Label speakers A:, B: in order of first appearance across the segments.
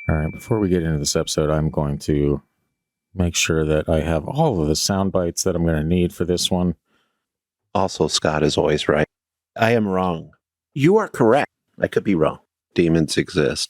A: All right, before we get into this episode, I'm going to make sure that I have all of the sound bites that I'm going to need for this one.
B: Also, Scott is always right. I am wrong. You are correct. I could be wrong. Demons exist.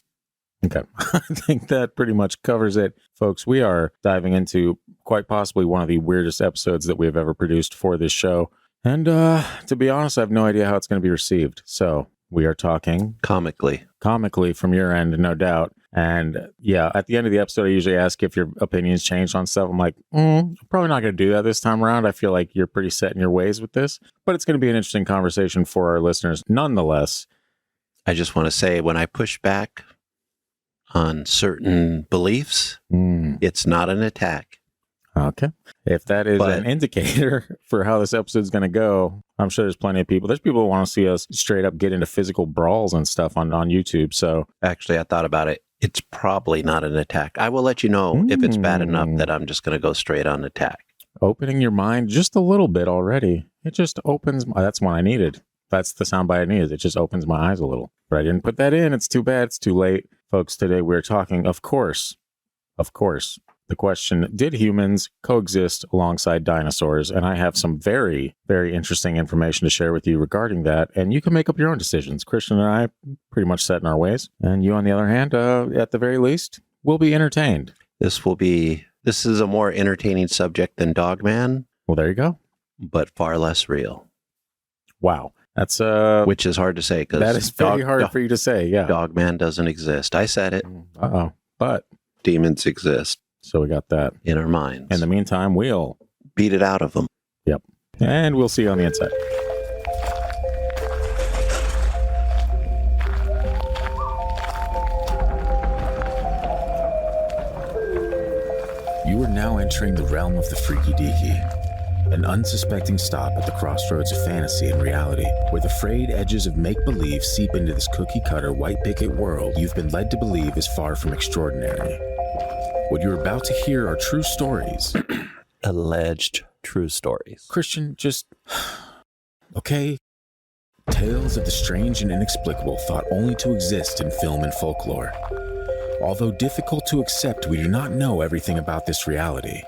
A: Okay. I think that pretty much covers it. Folks, we are diving into quite possibly one of the weirdest episodes that we have ever produced for this show. And to be honest, I have no idea how it's going to be received. So we are talking
B: Comically
A: from your end, no doubt. And yeah, at the end of the episode, I usually ask if your opinions changed on stuff. I'm like, probably not going to do that this time around. I feel like you're pretty set in your ways with this, but it's going to be an interesting conversation for our listeners. Nonetheless,
B: I just want to say when I push back on certain beliefs, it's not an attack.
A: Okay. If that is an indicator for how this episode is going to go, I'm sure there's plenty of people. There's people who want to see us straight up get into physical brawls and stuff on YouTube. So
B: actually, I thought about it. It's probably not an attack. I will let you know if it's bad enough that I'm just going to go straight on attack.
A: Opening your mind just a little bit already. It just opens. That's what I needed. That's the soundbite I needed. It just opens my eyes a little. But I didn't put that in. It's too bad. It's too late. Folks, today we're talking, of course, the question, did humans coexist alongside dinosaurs? And I have some very, very interesting information to share with you regarding that. And you can make up your own decisions. Christian and I pretty much set in our ways. And you, on the other hand, at the very least, will be entertained.
B: This is a more entertaining subject than Dogman.
A: Well, there you go.
B: But far less real.
A: Wow. That's
B: which is hard to say because
A: that is very hard for you to say. Yeah.
B: Dogman doesn't exist. I said it.
A: But
B: demons exist.
A: So we got that
B: in our minds.
A: In the meantime, we'll
B: beat it out of them.
A: Yep. And we'll see you on the inside.
C: You are now entering the realm of the freaky deaky. An unsuspecting stop at the crossroads of fantasy and reality, where the frayed edges of make-believe seep into this cookie-cutter white picket world you've been led to believe is far from extraordinary. What you're about to hear are true stories.
B: Alleged true stories.
C: Christian, just... okay? Tales of the strange and inexplicable thought only to exist in film and folklore. Although difficult to accept, we do not know everything about this reality.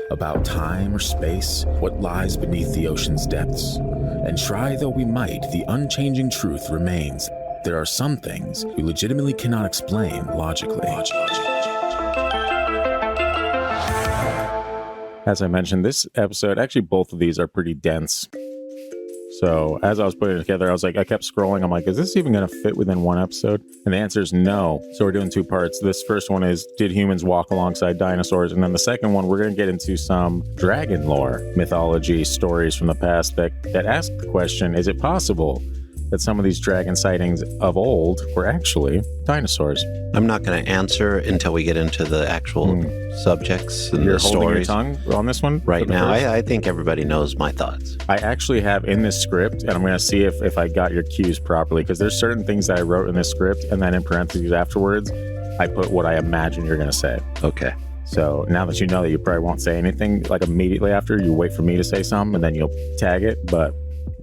C: About time or space, what lies beneath the ocean's depths. And try though we might, the unchanging truth remains. There are some things we legitimately cannot explain logically.
A: As I mentioned, this episode, actually both of these are pretty dense. So as I was putting it together, I kept scrolling. I'm like, is this even going to fit within one episode? And the answer is no. So we're doing two parts. This first one is, did humans walk alongside dinosaurs? And then the second one, we're going to get into some dragon lore, mythology, stories from the past that ask the question, is it possible that some of these dragon sightings of old were actually dinosaurs?
B: I'm not going to answer until we get into the actual subjects and the stories.
A: You're holding your tongue on this one?
B: Right now, I think everybody knows my thoughts.
A: I actually have in this script, and I'm going to see if I got your cues properly, because there's certain things that I wrote in this script, and then in parentheses afterwards, I put what I imagine you're going to say.
B: Okay.
A: So now that you know that you probably won't say anything, like immediately after, you wait for me to say something, and then you'll tag it, but...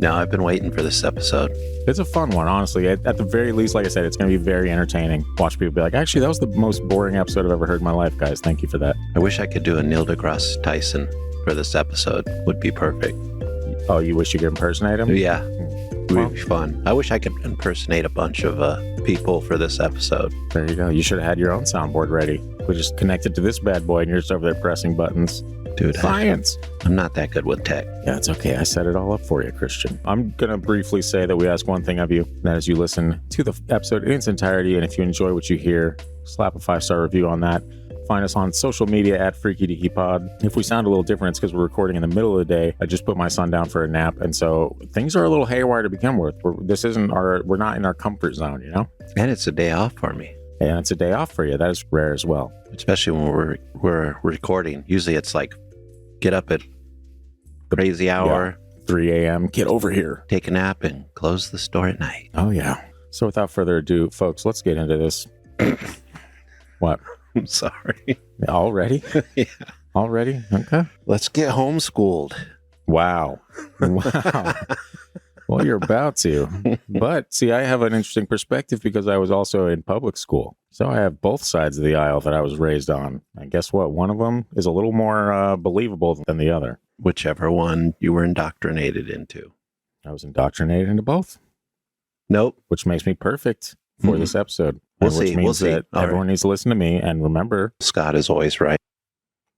B: No, I've been waiting for this episode.
A: It's a fun one, honestly. At the very least, like I said, it's going to be very entertaining. Watch people be like, actually, that was the most boring episode I've ever heard in my life, guys. Thank you for that.
B: I wish I could do a Neil deGrasse Tyson for this episode. Would be perfect.
A: Oh, you wish you could impersonate him?
B: Yeah. Would be fun. I wish I could impersonate a bunch of people for this episode.
A: There you go. You should have had your own soundboard ready. We just connected to this bad boy, and you're just over there pressing buttons.
B: Dude,
A: science.
B: I'm not that good with tech.
A: Yeah, it's okay. I set it all up for you, Christian. I'm going to briefly say that we ask one thing of you, and that is you listen to the episode in its entirety, and if you enjoy what you hear, slap a 5-star review on that. Find us on social media at Freaky Deaky Pod. If we sound a little different, it's because we're recording in the middle of the day. I just put my son down for a nap, and so things are a little haywire to begin with. We're not in our comfort zone, you know?
B: And it's a day off for me.
A: And it's a day off for you. That is rare as well.
B: Especially when we're recording. Usually it's like, get up at crazy hour.
A: Yeah, 3 a.m. Get over here.
B: Take a nap and close the store at night.
A: Oh, yeah. So without further ado, folks, let's get into this. What?
B: I'm sorry.
A: Already?
B: Yeah.
A: Already? Okay.
B: Let's get homeschooled.
A: Wow. Wow. Well, you're about to. But see, I have an interesting perspective because I was also in public school. So I have both sides of the aisle that I was raised on. And guess what? One of them is a little more believable than the other.
B: Whichever one you were indoctrinated into.
A: I was indoctrinated into both.
B: Nope.
A: Which makes me perfect for this episode.
B: We'll
A: which
B: see.
A: means
B: We'll see.
A: that everyone needs to listen to me and remember,
B: Scott is always right.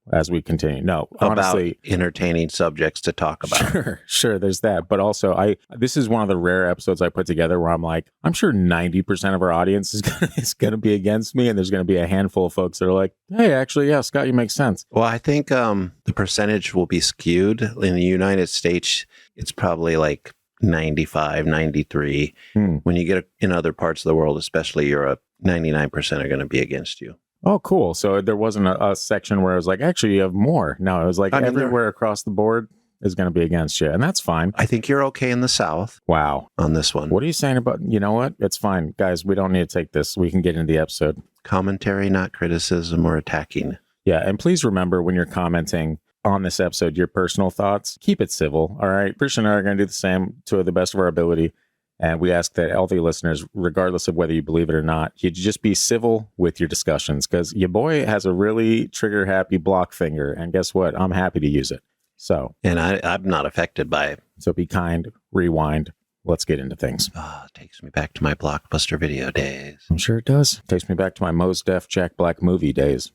A: As we continue. No,
B: about
A: honestly,
B: entertaining subjects to talk about.
A: Sure, there's that. But also, this is one of the rare episodes I put together where I'm like, I'm sure 90% of our audience is gonna be against me, and there's gonna be a handful of folks that are like, hey, actually, yeah, Scott, you make sense.
B: Well, I think the percentage will be skewed. In the United States, it's probably like 95, 93. When you get in other parts of the world, especially Europe, 99% are going to be against you.
A: Oh, cool. So there wasn't a section where it was like, actually, you have more. No, it was like everywhere across the board is going to be against you. And that's fine.
B: I think you're okay in the South.
A: Wow.
B: On this one.
A: What are you saying about, you know what? It's fine. Guys, we don't need to take this. We can get into the episode.
B: Commentary, not criticism or attacking.
A: Yeah. And please remember when you're commenting on this episode, your personal thoughts, keep it civil. All right. Christian and I are going to do the same to the best of our ability. And we ask that all the listeners, regardless of whether you believe it or not, you just be civil with your discussions, because your boy has a really trigger-happy block finger. And guess what? I'm happy to use it. So,
B: and I'm not affected by it.
A: So be kind, rewind. Let's get into things.
B: Oh, it takes me back to my Blockbuster video days.
A: I'm sure it does. Takes me back to my Mos Def Jack Black movie days.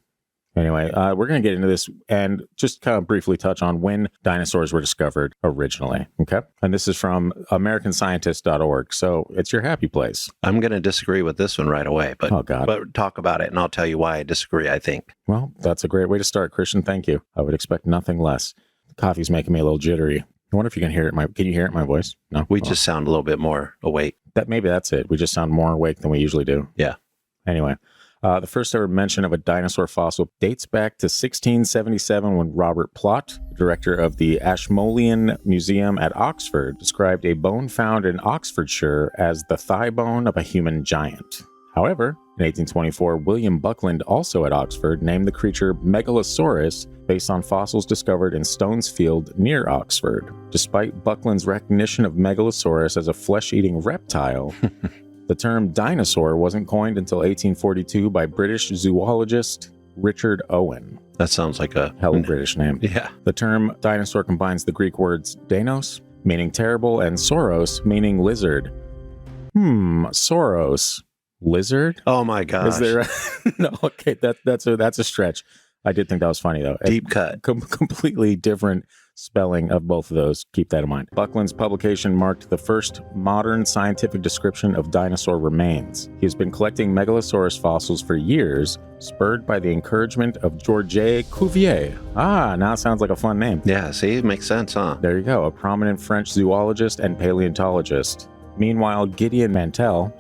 A: Anyway, we're going to get into this and just kind of briefly touch on when dinosaurs were discovered originally. Okay. And this is from AmericanScientist.org. So it's your happy place.
B: I'm going to disagree with this one right away, but, but talk about it and I'll tell you why I disagree, I think.
A: Well, that's a great way to start, Christian. Thank you. I would expect nothing less. The coffee's making me a little jittery. I wonder if you can hear it. Can you hear it in my voice? No.
B: We just sound a little bit more awake.
A: Maybe that's it. We just sound more awake than we usually do.
B: Yeah.
A: Anyway. The first ever mention of a dinosaur fossil dates back to 1677 when Robert Plot, director of the Ashmolean Museum at Oxford, described a bone found in Oxfordshire as the thigh bone of a human giant. However, in 1824, William Buckland, also at Oxford, named the creature Megalosaurus based on fossils discovered in Stones Field near Oxford. Despite Buckland's recognition of Megalosaurus as a flesh-eating reptile, the term dinosaur wasn't coined until 1842 by British zoologist Richard Owen.
B: That sounds like a
A: hell of a British name.
B: Yeah.
A: The term dinosaur combines the Greek words deinos, meaning terrible, and sauros, meaning lizard. Sauros. Lizard?
B: Oh my gosh.
A: Is there no, okay, that's a stretch. I did think that was funny though.
B: Deep cut.
A: Completely different spelling of both of those. Keep that in mind. Buckland's publication marked the first modern scientific description of dinosaur remains. He has been collecting Megalosaurus fossils for years, spurred by the encouragement of Georges Cuvier. Now it sounds like a fun name.
B: Yeah, see, it makes sense, huh?
A: There you go. A prominent French zoologist and paleontologist. Meanwhile, Gideon Mantell,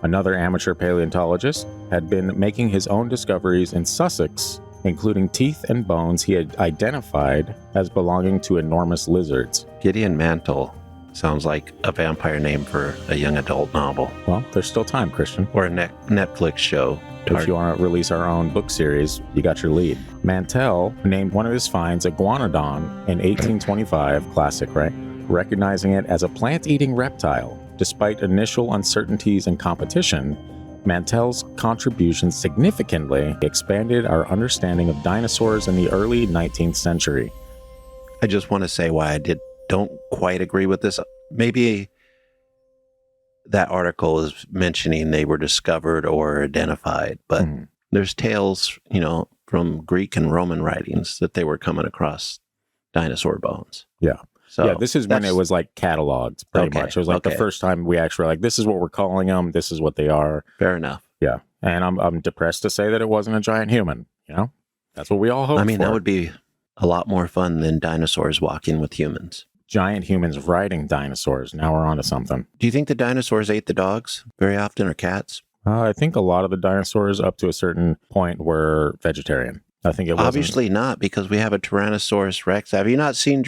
A: another amateur paleontologist, had been making his own discoveries in Sussex, including teeth and bones he had identified as belonging to enormous lizards.
B: Gideon Mantell sounds like a vampire name for a young adult novel.
A: Well, there's still time, Christian.
B: Or a Netflix show.
A: If you want to release our own book series, you got your lead. Mantell named one of his finds Iguanodon in 1825, classic, right? Recognizing it as a plant-eating reptile. Despite initial uncertainties and competition, Mantell's contributions significantly expanded our understanding of dinosaurs in the early 19th century.
B: I just want to say why I don't quite agree with this. Maybe that article is mentioning they were discovered or identified, but there's tales, from Greek and Roman writings that they were coming across dinosaur bones.
A: Yeah. So yeah, this is when it was like cataloged, pretty much. It was like the first time we actually were like, this is what we're calling them. This is what they are.
B: Fair enough.
A: Yeah. And I'm depressed to say that it wasn't a giant human, That's what we all hoped for.
B: That would be a lot more fun than dinosaurs walking with humans.
A: Giant humans riding dinosaurs. Now we're on to something.
B: Do you think the dinosaurs ate the dogs very often, or cats?
A: I think a lot of the dinosaurs up to a certain point were vegetarian. I think it was
B: obviously not, because we have a Tyrannosaurus Rex. Have you not seen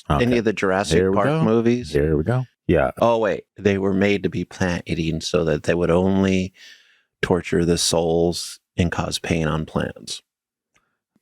B: any of the Jurassic Park movies?
A: Here we go. Yeah.
B: Oh, wait. They were made to be plant eating so that they would only torture the souls and cause pain on plants.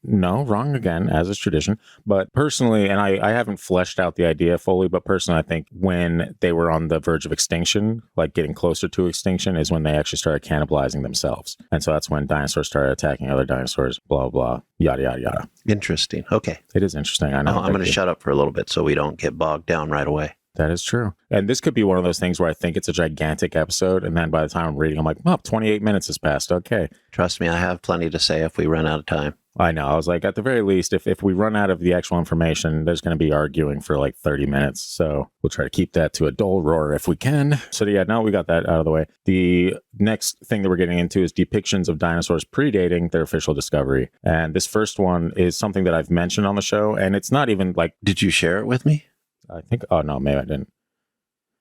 A: No, wrong again, as is tradition. But personally, and I haven't fleshed out the idea fully, but personally, I think when they were on the verge of extinction, like getting closer to extinction, is when they actually started cannibalizing themselves. And so that's when dinosaurs started attacking other dinosaurs, blah, blah, yada, yada, yada.
B: Interesting. Okay.
A: It is interesting. I know.
B: I'm going to shut up for a little bit so we don't get bogged down right away.
A: That is true. And this could be one of those things where I think it's a gigantic episode. And then by the time I'm reading, I'm like, well, 28 minutes has passed. Okay.
B: Trust me, I have plenty to say if we run out of time.
A: I know. I was like, at the very least, if we run out of the actual information, there's going to be arguing for like 30 minutes. So we'll try to keep that to a dull roar if we can. So yeah, now we got that out of the way. The next thing that we're getting into is depictions of dinosaurs predating their official discovery. And this first one is something that I've mentioned on the show. And it's not even like...
B: Did you share it with me?
A: I think... Oh, no, maybe I didn't.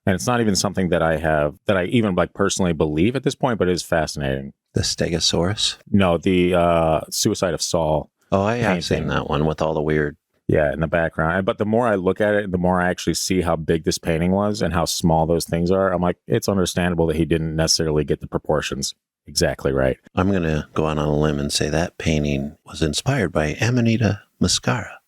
A: And it's not even something that I even like personally believe at this point, but it is fascinating.
B: The Stegosaurus?
A: No, the Suicide of Saul.
B: Oh, I have seen that one with all the weird...
A: Yeah, in the background. But the more I look at it, the more I actually see how big this painting was and how small those things are. I'm like, it's understandable that he didn't necessarily get the proportions exactly right.
B: I'm going to go out on a limb and say that painting was inspired by Amanita muscara.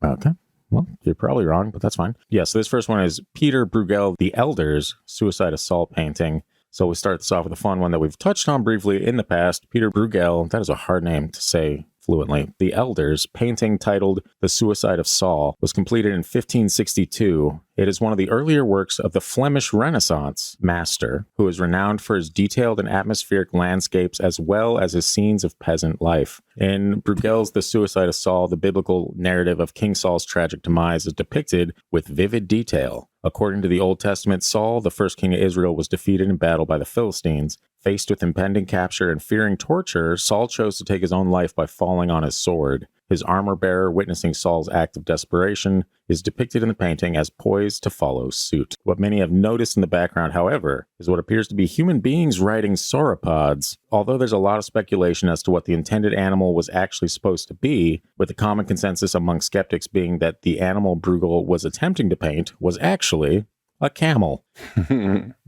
A: Okay. Well, you're probably wrong, but that's fine. Yeah, so this first one is Pieter Bruegel the Elder's Suicide of Saul painting. So we start this off with a fun one that we've touched on briefly in the past. Pieter Bruegel, that is a hard name to say fluently. The Elder's painting titled The Suicide of Saul was completed in 1562. It is one of the earlier works of the Flemish Renaissance master, who is renowned for his detailed and atmospheric landscapes as well as his scenes of peasant life. In Bruegel's The Suicide of Saul, the biblical narrative of King Saul's tragic demise is depicted with vivid detail. According to the Old Testament, Saul, the first king of Israel, was defeated in battle by the Philistines. Faced with impending capture and fearing torture, Saul chose to take his own life by falling on his sword. His armor-bearer, witnessing Saul's act of desperation, is depicted in the painting as poised to follow suit. What many have noticed in the background, however, is what appears to be human beings riding sauropods. Although there's a lot of speculation as to what the intended animal was actually supposed to be, with the common consensus among skeptics being that the animal Bruegel was attempting to paint was actually a camel.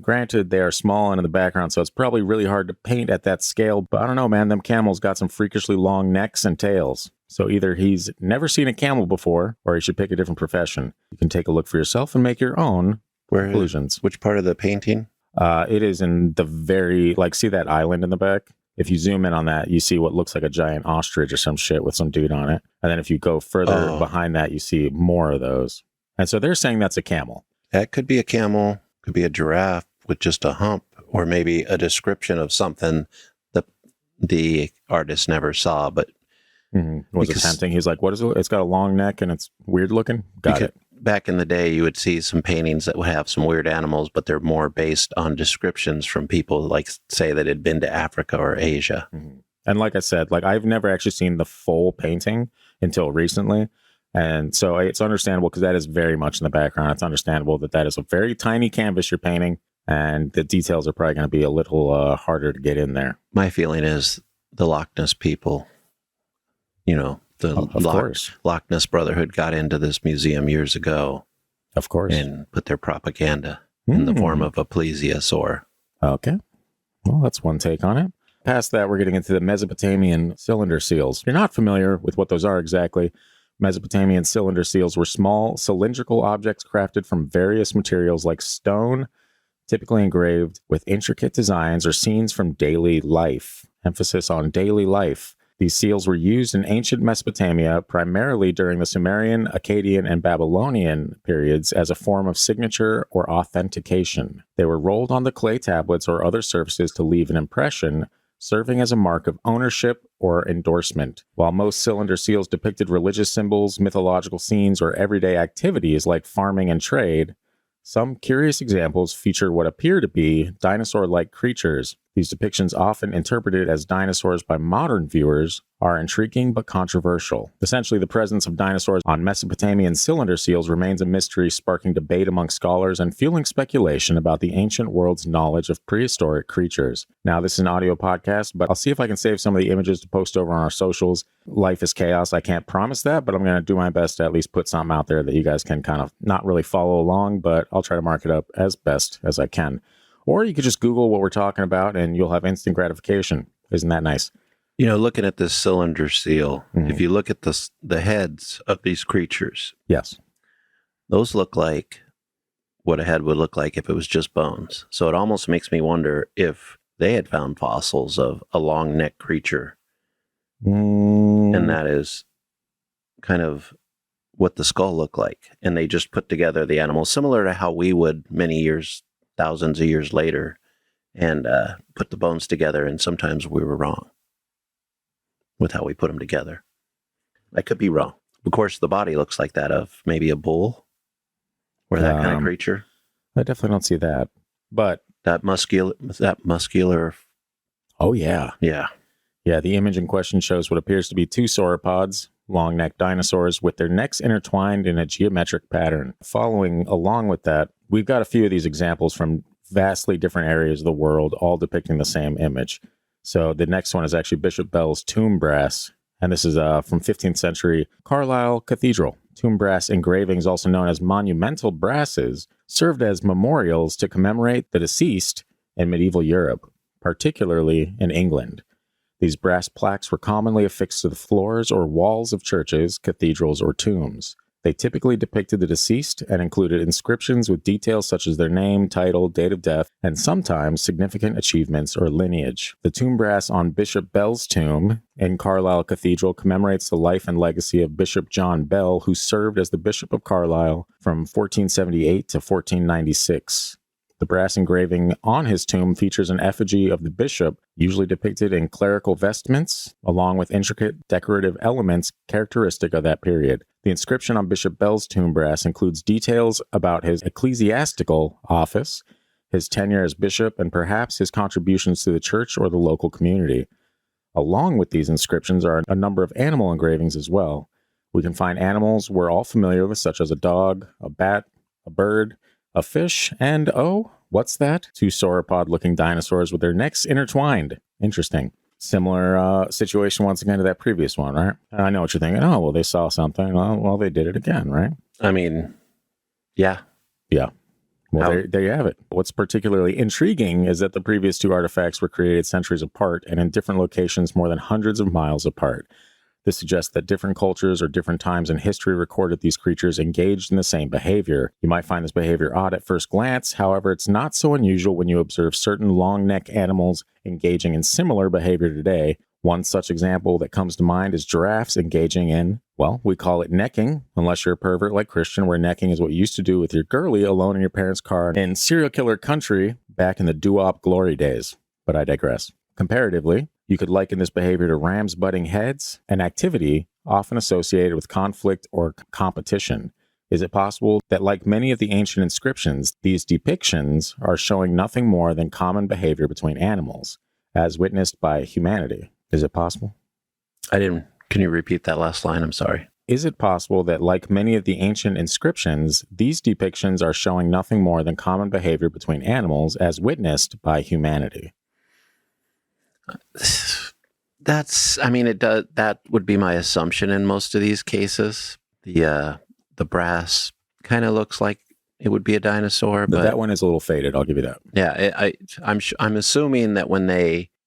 A: Granted, they are small and in the background, so it's probably really hard to paint at that scale, but I don't know, man, them camels got some freakishly long necks and tails. So either he's never seen a camel before, or he should pick a different profession. You can take a look for yourself and make your own conclusions.
B: Which part of the painting?
A: It is in the very, like, see that island in the back? If you zoom in on that, you see what looks like a giant ostrich or some shit with some dude on it. And then if you go further behind that, you see more of those. And so they're saying that's a camel.
B: That could be a camel, could be a giraffe with just a hump, or maybe a description of something that the artist never saw, but
A: was attempting. He's like, what is it? It's got a long neck and it's weird looking. Got it.
B: Back in the day, you would see some paintings that would have some weird animals, but they're more based on descriptions from people, like, say, that had been to Africa or Asia.
A: And like I said, like, I've never actually seen the full painting until recently. And so it's understandable because that is very much in the background. It's understandable that that is a very tiny canvas you're painting, and the details are probably going to be a little harder to get in there.
B: My feeling is the Loch Ness people, you know, the Loch Ness Brotherhood got into this museum years ago.
A: Of course.
B: And put their propaganda in the form of a plesiosaur.
A: Okay. Well, that's one take on it. Past that, we're getting into the Mesopotamian cylinder seals. If you're not familiar with what those are exactly, Mesopotamian cylinder seals were small cylindrical objects crafted from various materials like stone, typically engraved with intricate designs or scenes from daily life. Emphasis on daily life. These seals were used in ancient Mesopotamia, primarily during the Sumerian, Akkadian, and Babylonian periods as a form of signature or authentication. They were rolled on the clay tablets or other surfaces to leave an impression, serving as a mark of ownership or endorsement. While most cylinder seals depicted religious symbols, mythological scenes, or everyday activities like farming and trade, some curious examples feature what appear to be dinosaur-like creatures. These depictions, often interpreted as dinosaurs by modern viewers, are intriguing but controversial. Essentially, the presence of dinosaurs on Mesopotamian cylinder seals remains a mystery, sparking debate among scholars and fueling speculation about the ancient world's knowledge of prehistoric creatures. Now, this is an audio podcast, but I'll see if I can save some of the images to post over on our socials. Life is chaos. I can't promise that, but I'm going to do my best to at least put something out there that you guys can kind of not really follow along, but I'll try to mark it up as best as I can. Or you could just Google what we're talking about and you'll have instant gratification. Isn't that nice?
B: Looking at this cylinder seal, if you look at the heads of these creatures,
A: Yes.
B: those look like what a head would look like if it was just bones. So it almost makes me wonder if they had found fossils of a long-necked creature, and that is kind of what the skull looked like. And they just put together the animal, similar to how we would many years, thousands of years later, and put the bones together. And sometimes we were wrong with how we put them together. I could be wrong. Of course, the body looks like that of maybe a bull or that kind of creature.
A: I definitely don't see that. But
B: that muscular.
A: Oh, yeah.
B: Yeah.
A: Yeah, the image in question shows what appears to be two sauropods, long-necked dinosaurs, with their necks intertwined in a geometric pattern. Following along with that, we've got a few of these examples from vastly different areas of the world, all depicting the same image. So the next one is actually Bishop Bell's tomb brass, and this is from 15th century Carlisle Cathedral. Tomb brass engravings, also known as monumental brasses, served as memorials to commemorate the deceased in medieval Europe, particularly in England. These brass plaques were commonly affixed to the floors or walls of churches, cathedrals, or tombs. They typically depicted the deceased and included inscriptions with details such as their name, title, date of death, and sometimes significant achievements or lineage. The tomb brass on Bishop Bell's tomb in Carlisle Cathedral commemorates the life and legacy of Bishop John Bell, who served as the Bishop of Carlisle from 1478 to 1496. The brass engraving on his tomb features an effigy of the bishop, usually depicted in clerical vestments, along with intricate decorative elements characteristic of that period. The inscription on Bishop Bell's tomb brass includes details about his ecclesiastical office, his tenure as bishop, and perhaps his contributions to the church or the local community. Along with these inscriptions are a number of animal engravings as well. We can find animals we're all familiar with, such as a dog, a bat, a bird, a fish, and, oh, what's that? Two sauropod-looking dinosaurs with their necks intertwined. Interesting. Similar situation once again to that previous one, right? I know what you're thinking. Oh, well, they saw something. Well, they did it again, right?
B: I mean, yeah.
A: Yeah. Well, there you have it. What's particularly intriguing is that the previous two artifacts were created centuries apart and in different locations more than hundreds of miles apart. This suggests that different cultures or different times in history recorded these creatures engaged in the same behavior. You might find this behavior odd at first glance. However, it's not so unusual when you observe certain long neck animals engaging in similar behavior today. One such example that comes to mind is giraffes engaging in, well, we call it necking, unless you're a pervert like Christian, where necking is what you used to do with your girlie alone in your parents' car in serial killer country back in the doo-wop glory days. But I digress. Comparatively, you could liken this behavior to rams butting heads, an activity often associated with conflict or competition. Is it possible that, like many of the ancient inscriptions, these depictions are showing nothing more than common behavior between animals, as witnessed by humanity? Is it possible?
B: Can you repeat that last line? I'm sorry.
A: Is it possible that, like many of the ancient inscriptions, these depictions are showing nothing more than common behavior between animals, as witnessed by humanity?
B: That would be my assumption in most of these cases. The brass kind of looks like it would be a dinosaur, but
A: that one is a little faded. I'll give you that.
B: Yeah, I'm assuming that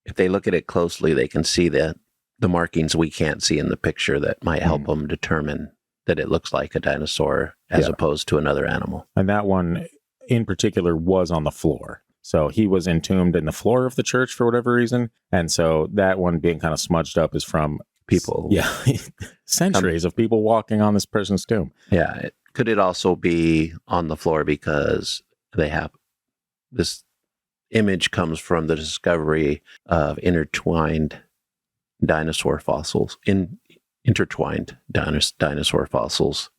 B: if they look at it closely, they can see the markings we can't see in the picture that might help them determine that it looks like a dinosaur as opposed to another animal.
A: And that one in particular was on the floor. So he was entombed in the floor of the church for whatever reason. And so that one being kind of smudged up is from
B: people.
A: Yeah. Centuries of people walking on this person's tomb.
B: Yeah. Could it also be on the floor because they have this image comes from the discovery of intertwined dinosaur fossils, intertwined dinosaur fossils?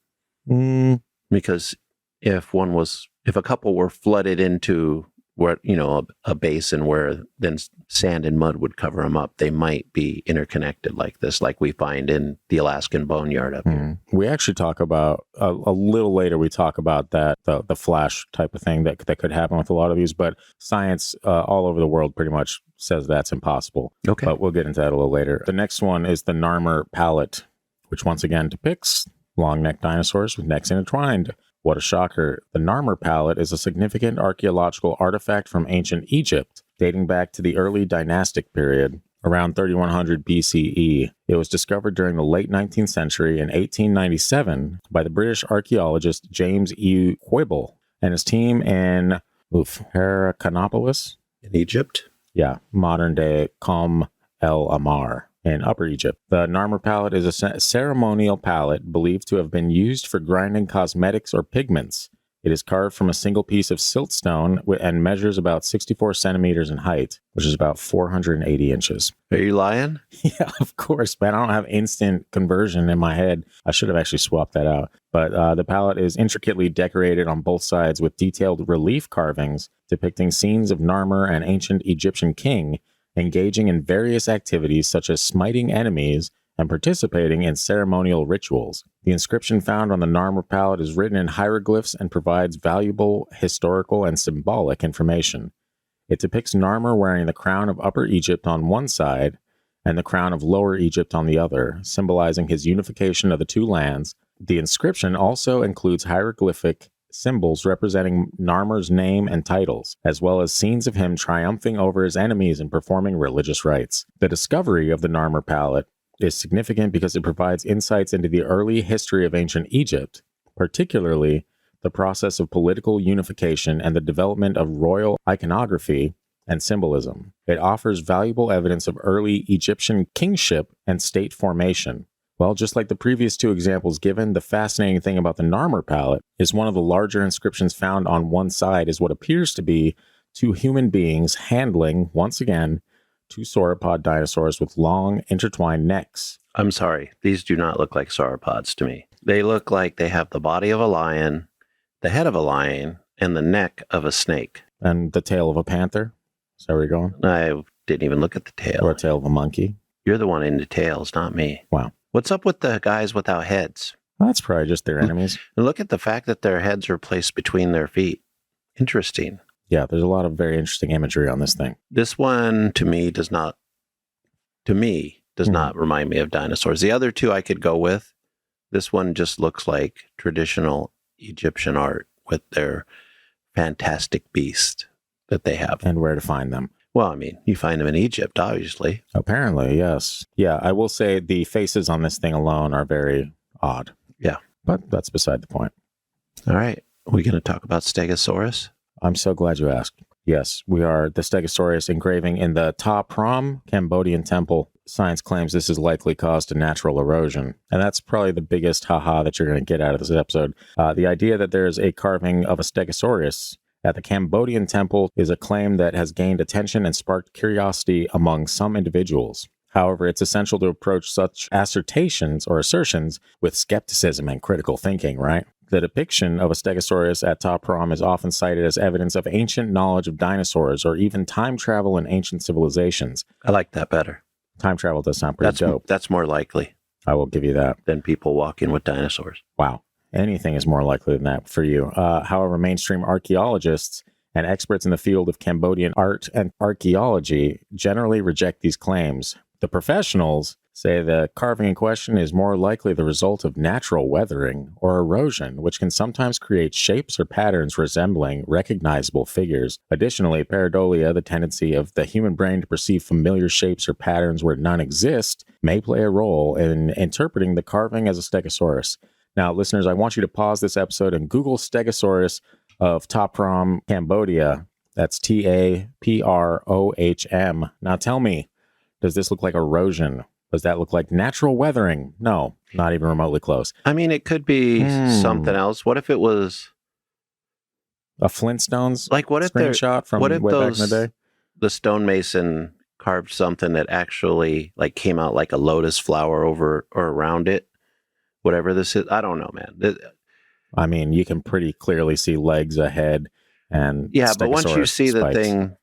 B: Because if a couple were flooded into where, a basin where then sand and mud would cover them up, they might be interconnected like this, like we find in the Alaskan boneyard up here.
A: We actually talk about, a little later, we talk about that, the flash type of thing that could happen with a lot of these, but science all over the world pretty much says that's impossible.
B: Okay.
A: But we'll get into that a little later. The next one is the Narmer Palette, which once again depicts long-necked dinosaurs with necks intertwined. What a shocker. The Narmer Palette is a significant archaeological artifact from ancient Egypt, dating back to the early dynastic period, around 3100 BCE. It was discovered during the late 19th century in 1897 by the British archaeologist James E. Quibble and his team in Heracanopolis.
B: In Egypt?
A: Yeah, modern-day Qom el Amar in Upper Egypt. The Narmer palette is a ceremonial palette believed to have been used for grinding cosmetics or pigments. It is carved from a single piece of siltstone and measures about 64 centimeters in height, which is about 480 inches.
B: Are you lying?
A: Yeah, of course, man. I don't have instant conversion in my head. I should have actually swapped that out. But the palette is intricately decorated on both sides with detailed relief carvings depicting scenes of Narmer, an ancient Egyptian king, engaging in various activities such as smiting enemies and participating in ceremonial rituals. The inscription found on the Narmer palette is written in hieroglyphs and provides valuable historical and symbolic information. It depicts Narmer wearing the crown of Upper Egypt on one side and the crown of Lower Egypt on the other, symbolizing his unification of the two lands. The inscription also includes hieroglyphic symbols representing Narmer's name and titles, as well as scenes of him triumphing over his enemies and performing religious rites. The discovery of the Narmer palette is significant because it provides insights into the early history of ancient Egypt, particularly the process of political unification and the development of royal iconography and symbolism. It offers valuable evidence of early Egyptian kingship and state formation. Well, just like the previous two examples given, the fascinating thing about the Narmer palette is one of the larger inscriptions found on one side is what appears to be two human beings handling, once again, two sauropod dinosaurs with long, intertwined necks.
B: I'm sorry. These do not look like sauropods to me. They look like they have the body of a lion, the head of a lion, and the neck of a snake.
A: And the tail of a panther? Is that where you're going?
B: I didn't even look at the tail.
A: Or a tail of a monkey?
B: You're the one into tails, not me.
A: Wow.
B: What's up with the guys without heads?
A: Well, that's probably just their enemies.
B: And look at the fact that their heads are placed between their feet. Interesting.
A: Yeah, there's a lot of very interesting imagery on this thing.
B: This one, to me, does not remind me of dinosaurs. The other two I could go with. This one just looks like traditional Egyptian art with their fantastic beast that they have.
A: And where to find them.
B: Well, I mean, you find them in Egypt, obviously.
A: Apparently, yes. Yeah, I will say the faces on this thing alone are very odd.
B: Yeah.
A: But that's beside the point.
B: All right. Are we going to talk about Stegosaurus?
A: I'm so glad you asked. Yes, we are the Stegosaurus engraving in the Ta Prohm Cambodian temple. Science claims this is likely caused to natural erosion. And that's probably the biggest haha that you're going to get out of this episode. The idea that there's a carving of a Stegosaurus at the Cambodian temple is a claim that has gained attention and sparked curiosity among some individuals. However, it's essential to approach such assertions or assertions with skepticism and critical thinking, right? The depiction of a Stegosaurus at Ta Prohm is often cited as evidence of ancient knowledge of dinosaurs or even time travel in ancient civilizations.
B: I like that better.
A: Time travel does sound pretty dope.
B: That's more likely.
A: I will give you that.
B: Than people walking with dinosaurs.
A: Wow. Anything is more likely than that for you. However, mainstream archaeologists and experts in the field of Cambodian art and archaeology generally reject these claims. The professionals say the carving in question is more likely the result of natural weathering or erosion, which can sometimes create shapes or patterns resembling recognizable figures. Additionally, pareidolia, the tendency of the human brain to perceive familiar shapes or patterns where none exist, may play a role in interpreting the carving as a Stegosaurus. Now, listeners, I want you to pause this episode and Google Stegosaurus of Ta Prohm, Cambodia. That's Taprohm. Now tell me, does this look like erosion? Does that look like natural weathering? No, not even remotely close.
B: I mean, it could be something else. What if it was
A: a Flintstones
B: screenshot
A: from way back in the day?
B: The stonemason carved something that actually like came out like a lotus flower over or around it. Whatever this is, I don't know, man.
A: I mean, you can pretty clearly see legs ahead and
B: but once you see the thing,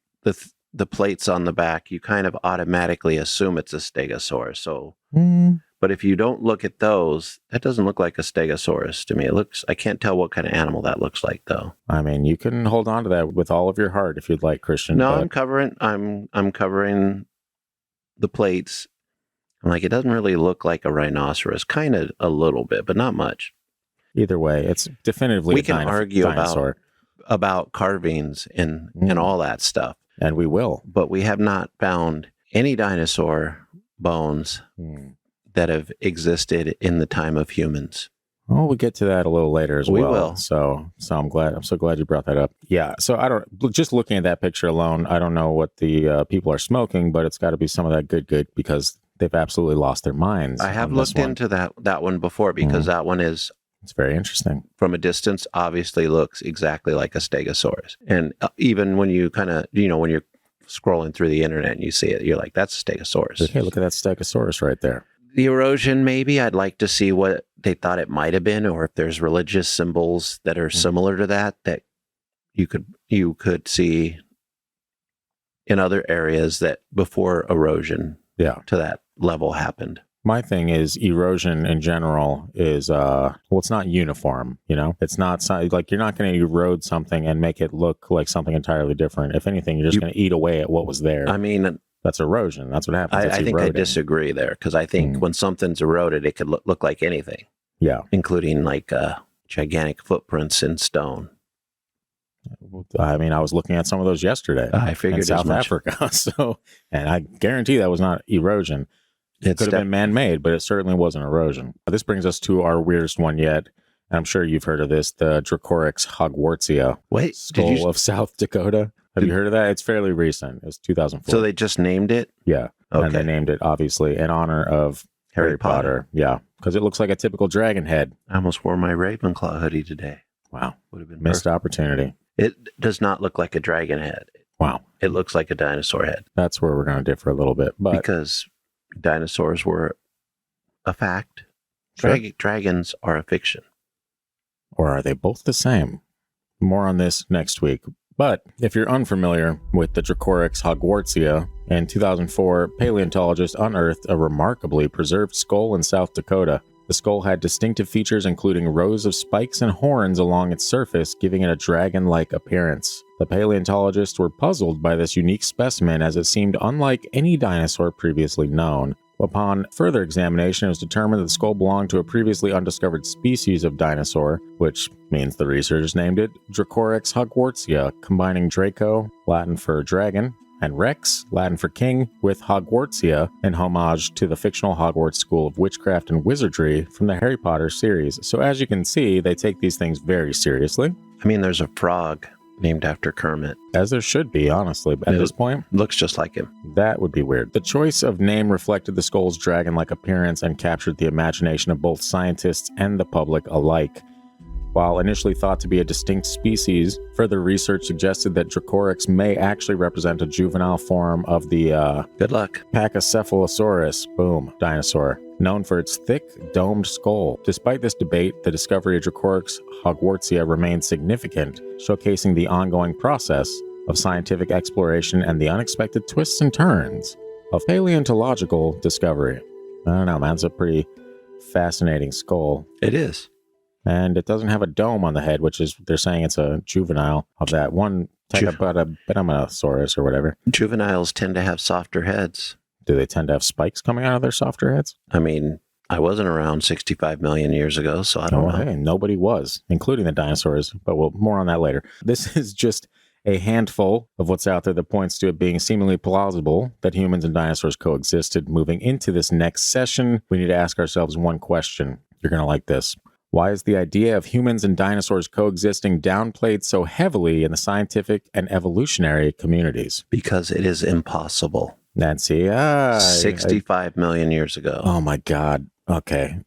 B: the plates on the back, you kind of automatically assume it's a Stegosaurus. So, but if you don't look at those, that doesn't look like a Stegosaurus to me. I can't tell what kind of animal that looks like, though.
A: I mean, you can hold on to that with all of your heart if you'd like, Christian.
B: No, I'm covering the plates. I'm like, it doesn't really look like a rhinoceros. Kind of a little bit, but not much.
A: Either way, it's definitively
B: we can argue about carvings and all that stuff.
A: And we will.
B: But we have not found any dinosaur bones that have existed in the time of humans.
A: Well, we'll get to that a little later as
B: We
A: well.
B: will.
A: So I'm so glad you brought that up. Yeah. So just looking at that picture alone, I don't know what the people are smoking, but it's got to be some of that good because they've absolutely lost their minds.
B: I have looked into that one before because that one is,
A: it's very interesting.
B: from a distance, obviously looks exactly like a Stegosaurus. And even when you kind of, when you're scrolling through the internet and you see it, you're like, that's a Stegosaurus.
A: Hey, look at that Stegosaurus right there.
B: The erosion, maybe I'd like to see what they thought it might have been, or if there's religious symbols that are similar to that you could see in other areas that before erosion to that level happened.
A: My thing is erosion in general is, it's not uniform, It's not like you're not going to erode something and make it look like something entirely different. If anything, you're just going to eat away at what was there.
B: I mean,
A: that's erosion. That's what happens.
B: I think I disagree there because I think when something's eroded, it could look like anything. Yeah. Including like gigantic footprints in stone.
A: I mean, I was looking at some of those yesterday.
B: I figured
A: in South Africa. And I guarantee that was not erosion. It could have been man-made, but it certainly wasn't erosion. This brings us to our weirdest one yet. I'm sure you've heard of this, the Dracoryx hogwartsia skull of South Dakota. Have you heard of that? It's fairly recent. It was 2004.
B: So they just named it?
A: Yeah. Okay. And they named it, obviously, in honor of Harry Potter. Yeah. Because it looks like a typical dragon head.
B: I almost wore my Ravenclaw hoodie today.
A: Wow. Would have been missed opportunity.
B: It does not look like a dragon head.
A: Wow.
B: It looks like a dinosaur head.
A: That's where we're going to differ a little bit. But
B: because dinosaurs were a fact.
A: Sure.
B: Dragons are a fiction.
A: Or are they both the same? More on this next week. But if you're unfamiliar with the Dracoryx hogwartsia, in 2004, paleontologists unearthed a remarkably preserved skull in South Dakota. The skull had distinctive features including rows of spikes and horns along its surface, giving it a dragon-like appearance. The paleontologists were puzzled by this unique specimen as it seemed unlike any dinosaur previously known. Upon further examination, it was determined that the skull belonged to a previously undiscovered species of dinosaur, which means the researchers named it Dracoryx hogwartsia, combining Draco, Latin for dragon, and Rex, Latin for king, with Hogwartsia, in homage to the fictional Hogwarts School of Witchcraft and Wizardry from the Harry Potter series. So as you can see, they take these things very seriously.
B: I mean, there's a frog named after Kermit.
A: As there should be, honestly, at this point.
B: Looks just like him.
A: That would be weird. The choice of name reflected the skull's dragon-like appearance and captured the imagination of both scientists and the public alike. While initially thought to be a distinct species, further research suggested that Dracoryx may actually represent a juvenile form of the
B: good luck
A: Pachycephalosaurus, dinosaur, known for its thick, domed skull. Despite this debate, the discovery of Dracoryx hogwartsia remains significant, showcasing the ongoing process of scientific exploration and the unexpected twists and turns of paleontological discovery. I don't know, man, it's a pretty fascinating skull.
B: It is.
A: And it doesn't have a dome on the head, which is, they're saying it's a juvenile of that one Tegabetamasaurus or whatever.
B: Juveniles tend to have softer heads.
A: Do they tend to have spikes coming out of their softer heads?
B: I mean, I wasn't around 65 million years ago, so I don't know.
A: Hey, nobody was, including the dinosaurs, but more on that later. This is just a handful of what's out there that points to it being seemingly plausible that humans and dinosaurs coexisted. Moving into this next session, we need to ask ourselves one question. You're going to like this. Why is the idea of humans and dinosaurs coexisting downplayed so heavily in the scientific and evolutionary communities?
B: Because it is impossible.
A: Nancy,
B: 65 million years ago.
A: Oh my God. Okay.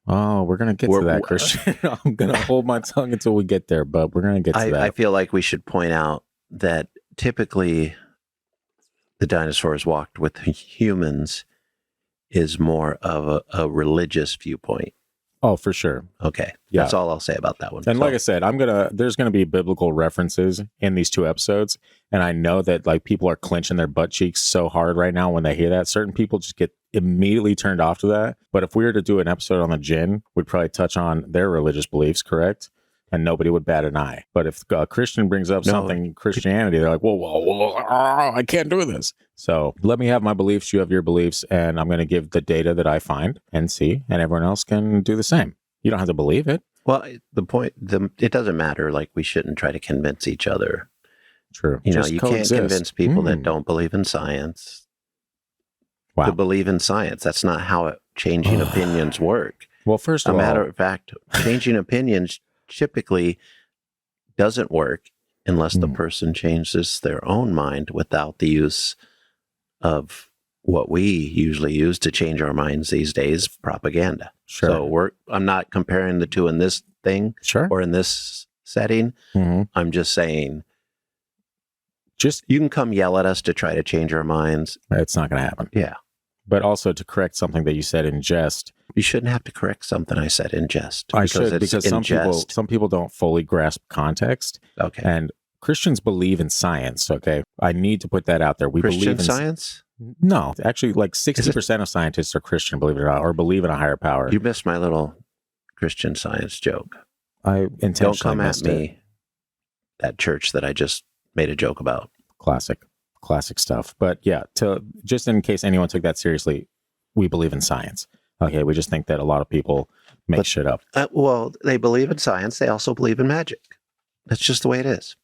A: Oh, we're going to get to that, Christian. I'm going to hold my tongue until we get there, but we're going to get to that.
B: I feel like we should point out that typically the dinosaurs walked with humans is more of a religious viewpoint.
A: Oh, for sure.
B: Okay. Yeah. That's all I'll say about that one.
A: And like I said, there's going to be biblical references in these two episodes. And I know that like people are clenching their butt cheeks so hard right now when they hear that. Certain people just get immediately turned off to that. But if we were to do an episode on the jinn, we'd probably touch on their religious beliefs, correct? And nobody would bat an eye. But if a Christian brings up something Christianity, they're like, whoa, I can't do this. So let me have my beliefs, you have your beliefs, and I'm going to give the data that I find and see, and everyone else can do the same. You don't have to believe it.
B: Well, it doesn't matter. Like, we shouldn't try to convince each other.
A: True.
B: You can't convince people that don't believe in science
A: Wow.
B: to believe in science. That's not how changing opinions work.
A: Well, first of all,
B: matter of fact, changing opinions typically doesn't work unless the person changes their own mind without the use of what we usually use to change our minds these days, propaganda.
A: Sure.
B: So I'm not comparing the two in this thing or in this setting. I'm just saying, you can come yell at us to try to change our minds.
A: It's not going to happen.
B: Yeah.
A: But also to correct something that you said in jest.
B: You shouldn't have to correct something I said in jest.
A: I should, because some people don't fully grasp context.
B: Okay.
A: And Christians believe in science, okay? I need to put that out there. We
B: Christian
A: believe in
B: science?
A: No. Actually, like 60% of scientists are Christian, believe it or not, or believe in a higher power.
B: You missed my little Christian science joke.
A: I intentionally
B: Don't come at me,
A: it.
B: That church that I just made a joke about.
A: Classic stuff. But yeah, just in case anyone took that seriously, we believe in science. Okay, we just think that a lot of people make shit up.
B: Well, they believe in science. They also believe in magic. That's just the way it is.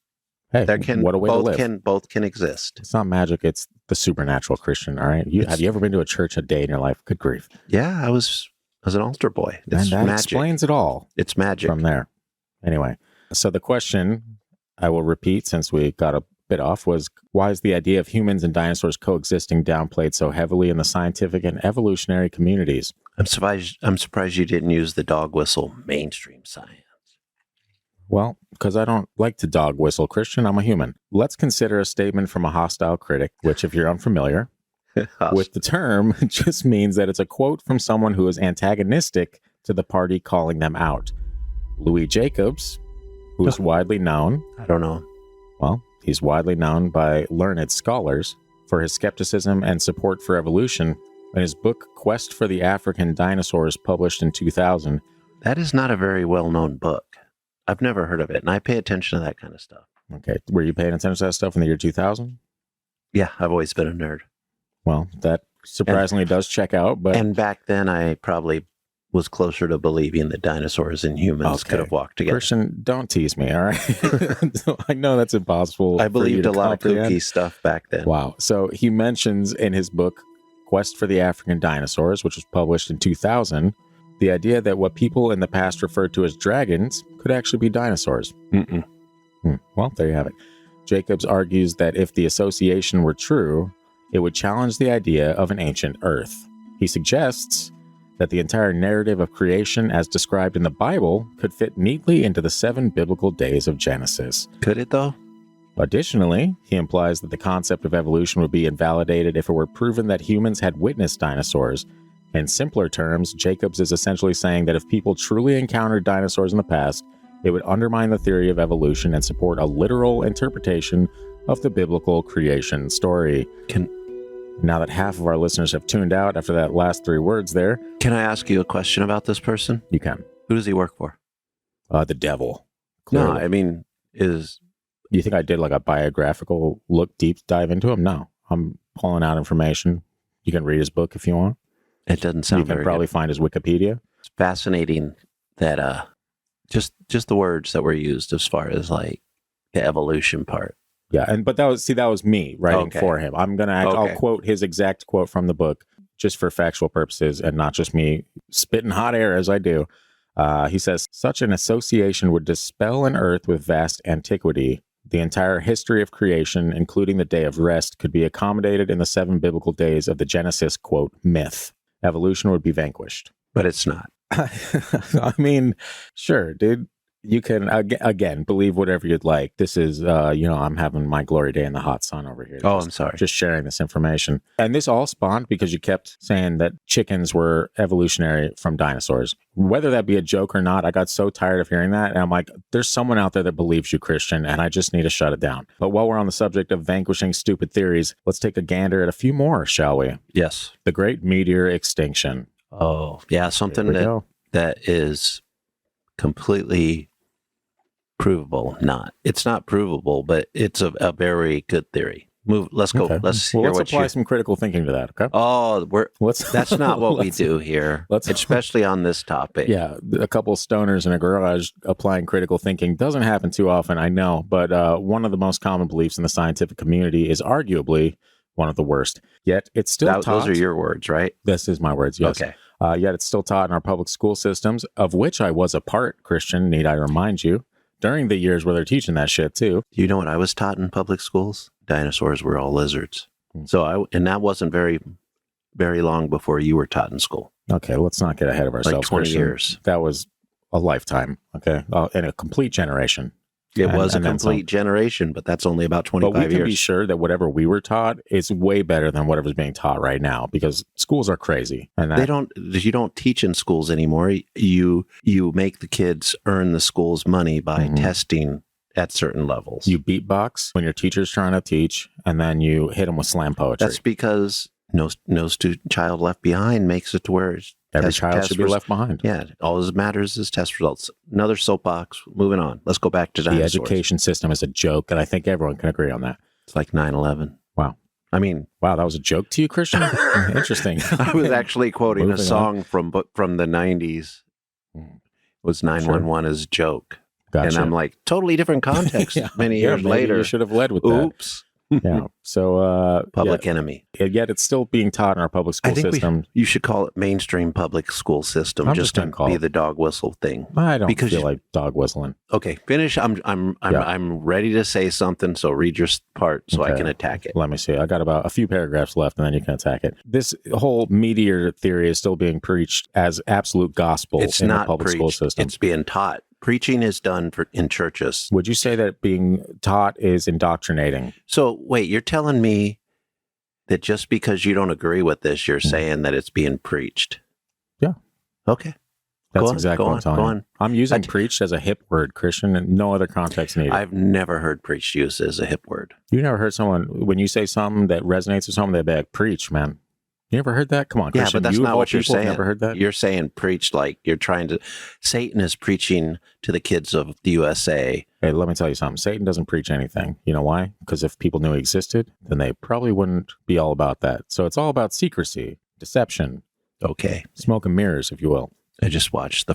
A: Hey, what a way to live.
B: Both can exist.
A: It's not magic. It's the supernatural Christian. All right. Have you ever been to a church a day in your life? Good grief.
B: Yeah, I was an altar boy. It's
A: and that
B: magic.
A: Explains it all.
B: It's magic
A: from there. Anyway, so the question I will repeat since we got a bit off was, why is the idea of humans and dinosaurs coexisting downplayed so heavily in the scientific and evolutionary communities?
B: I'm surprised you didn't use the dog whistle mainstream science.
A: Well, because I don't like to dog whistle, Christian. I'm a human. Let's consider a statement from a hostile critic, which, if you're unfamiliar with the term, just means that it's a quote from someone who is antagonistic to the party calling them out. Louis Jacobs, who is widely known.
B: I don't know.
A: Well, he's widely known by learned scholars for his skepticism and support for evolution. In his book, Quest for the African Dinosaurs, published in 2000.
B: That is not a very well-known book. I've never heard of it, and I pay attention to that kind of stuff.
A: Okay. Were you paying attention to that stuff in the year 2000?
B: Yeah, I've always been a nerd.
A: Well, that surprisingly does check out.
B: And back then, I probably was closer to believing that dinosaurs and humans could have walked together.
A: Christian, don't tease me, all right? I know that's impossible.
B: I believed a lot of kooky stuff back then.
A: Wow. So he mentions in his book, Quest for the African Dinosaurs, which was published in 2000, the idea that what people in the past referred to as dragons could actually be dinosaurs. Well, there you have it. Jacobs argues that if the association were true, it would challenge the idea of an ancient Earth. He suggests that the entire narrative of creation as described in the Bible could fit neatly into the 7 biblical days of Genesis.
B: Could it, though?
A: Additionally, he implies that the concept of evolution would be invalidated if it were proven that humans had witnessed dinosaurs. In simpler terms, Jacobs is essentially saying that if people truly encountered dinosaurs in the past, it would undermine the theory of evolution and support a literal interpretation of the biblical creation story. Now that half of our listeners have tuned out after that last 3 words there.
B: Can I ask you a question about this person?
A: You can.
B: Who does he work for?
A: The devil. Clearly.
B: No, I mean,
A: you think I did like a biographical deep dive into him? No. I'm pulling out information. You can read his book if you want.
B: It doesn't sound very good.
A: You can probably find his Wikipedia.
B: It's fascinating that just the words that were used as far as like the evolution part.
A: Yeah, but that was me writing for him. I'll quote his exact quote from the book just for factual purposes and not just me spitting hot air as I do. He says, such an association would dispel an earth with vast antiquity. The entire history of creation, including the day of rest, could be accommodated in the 7 biblical days of the Genesis, quote, myth. Evolution would be vanquished.
B: But it's not.
A: I mean, sure, dude. You can, again, believe whatever you'd like. This is, I'm having my glory day in the hot sun over here.
B: I'm sorry.
A: Just sharing this information. And this all spawned because you kept saying that chickens were evolutionary from dinosaurs. Whether that be a joke or not, I got so tired of hearing that. And I'm like, there's someone out there that believes you, Christian, and I just need to shut it down. But while we're on the subject of vanquishing stupid theories, let's take a gander at a few more, shall we?
B: Yes.
A: The Great Meteor Extinction.
B: Oh, yeah. Something that is completely provable. It's not provable, but it's a very good theory. Let's go.
A: Okay.
B: Let's
A: apply some critical thinking to that. Okay.
B: That's not what we do here, especially on this topic.
A: Yeah, a couple stoners in a garage applying critical thinking doesn't happen too often, I know. But one of the most common beliefs in the scientific community is arguably one of the worst. Yet it's still taught.
B: Those are your words, right?
A: This is my words, yes.
B: Okay.
A: Yet it's still taught in our public school systems, of which I was a part, Christian, need I remind you, during the years where they're teaching that shit too.
B: You know what I was taught in public schools? Dinosaurs were all lizards. And that wasn't very, very long before you were taught in school.
A: Okay, let's not get ahead of ourselves.
B: Like 20
A: Christian.
B: years.
A: That was a lifetime, okay? And a complete generation.
B: It was a complete generation, but that's only about 25
A: years. But we can
B: years.
A: be sure that whatever we were taught is way better than whatever's being taught right now, because schools are crazy. And
B: you don't teach in schools anymore. You make the kids earn the school's money by testing at certain levels.
A: You beatbox when your teacher's trying to teach, and then you hit them with slam poetry.
B: That's because no child left behind makes it to where
A: every child should be left behind.
B: Yeah, all that matters is test results. Another soapbox. Moving on. Let's go back to dinosaurs.
A: The education system is a joke, and I think everyone can agree on that.
B: It's like 9/11.
A: Wow.
B: I mean,
A: wow, that was a joke to you, Christian? Interesting.
B: I was actually quoting a song from the 90s. It was 911 as a joke.
A: Gotcha.
B: And I'm like, totally different context. Many years later.
A: You should have led with that.
B: Oops.
A: Yeah. So
B: public enemy.
A: Yet it's still being taught in our public school system.
B: You should call it mainstream public school system. Just to be the dog whistle thing.
A: I don't feel like dog whistling.
B: Okay, finish. I'm ready to say something. So read your part so I can attack it.
A: Let me see. I got about a few paragraphs left, and then you can attack it. This whole meteor theory is still being preached as absolute gospel in the public school system.
B: It's being taught. Preaching is done in churches.
A: Would you say that being taught is indoctrinating?
B: So wait, you're telling me that just because you don't agree with this, you're saying that it's being preached?
A: Yeah.
B: Okay.
A: That's exactly what I'm telling you. I'm using preached as a hip word, Christian, and no other context needed.
B: I've never heard preached used as a hip word.
A: You never heard someone, when you say something that resonates with someone, they'd be like, preach, man. You ever heard that? Come on, Christian.
B: Yeah, but that's not what you're saying.
A: Never heard that?
B: You're saying preached like you're trying to. Satan is preaching to the kids of the USA.
A: Hey, let me tell you something. Satan doesn't preach anything. You know why? Because if people knew he existed, then they probably wouldn't be all about that. So it's all about secrecy, deception.
B: Okay.
A: Smoke and mirrors, if you will.
B: I just watched the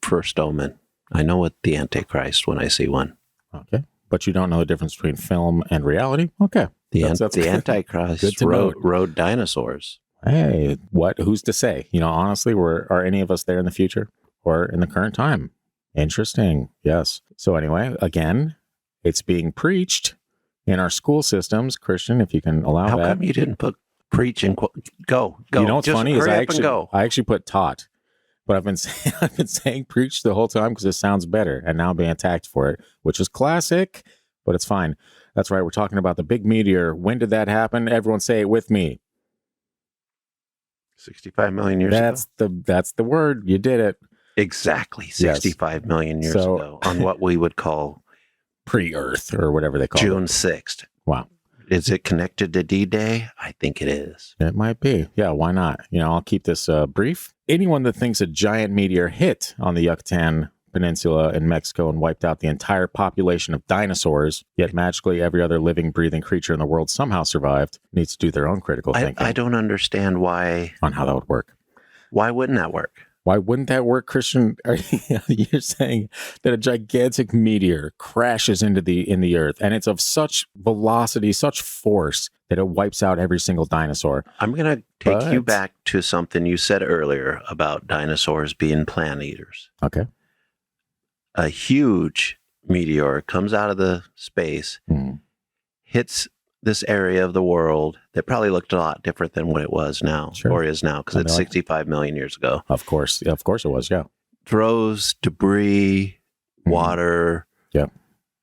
B: first Omen. I know what the Antichrist when I see one.
A: Okay. But you don't know the difference between film and reality? Okay.
B: The Antichrist rode dinosaurs.
A: Hey, what? Who's to say? Honestly, are any of us there in the future or in the current time? Interesting. Yes. So anyway, again, it's being preached in our school systems. Christian, if you can allow that.
B: How come you didn't put preach and go?
A: You know what's funny is I
B: actually
A: put taught. But I've been saying preach the whole time because it sounds better, and now I'm being attacked for it, which is classic, but it's fine. That's right. We're talking about the big meteor. When did that happen? Everyone say it with me.
B: 65 million years ago.
A: That's the word. You did it.
B: Exactly. 65 million years ago on what we would call
A: pre-Earth or whatever they call
B: June
A: it.
B: 6th.
A: Wow.
B: Is it connected to D-Day? I think it is.
A: It might be. Yeah, why not? I'll keep this brief. Anyone that thinks a giant meteor hit on the Yucatan Peninsula in Mexico and wiped out the entire population of dinosaurs, yet magically every other living, breathing creature in the world somehow survived, needs to do their own critical thinking.
B: I don't understand why.
A: On how that would work.
B: Why wouldn't that work?
A: Why wouldn't that work, Christian? You're saying that a gigantic meteor crashes in the earth, and it's of such velocity, such force, that it wipes out every single dinosaur.
B: I'm going to take you back to something you said earlier about dinosaurs being plant eaters.
A: Okay.
B: A huge meteor comes out of the space, hits this area of the world that probably looked a lot different than what it was now or is now, because it's 65 million years ago.
A: Of course it was, yeah.
B: Throws debris, water,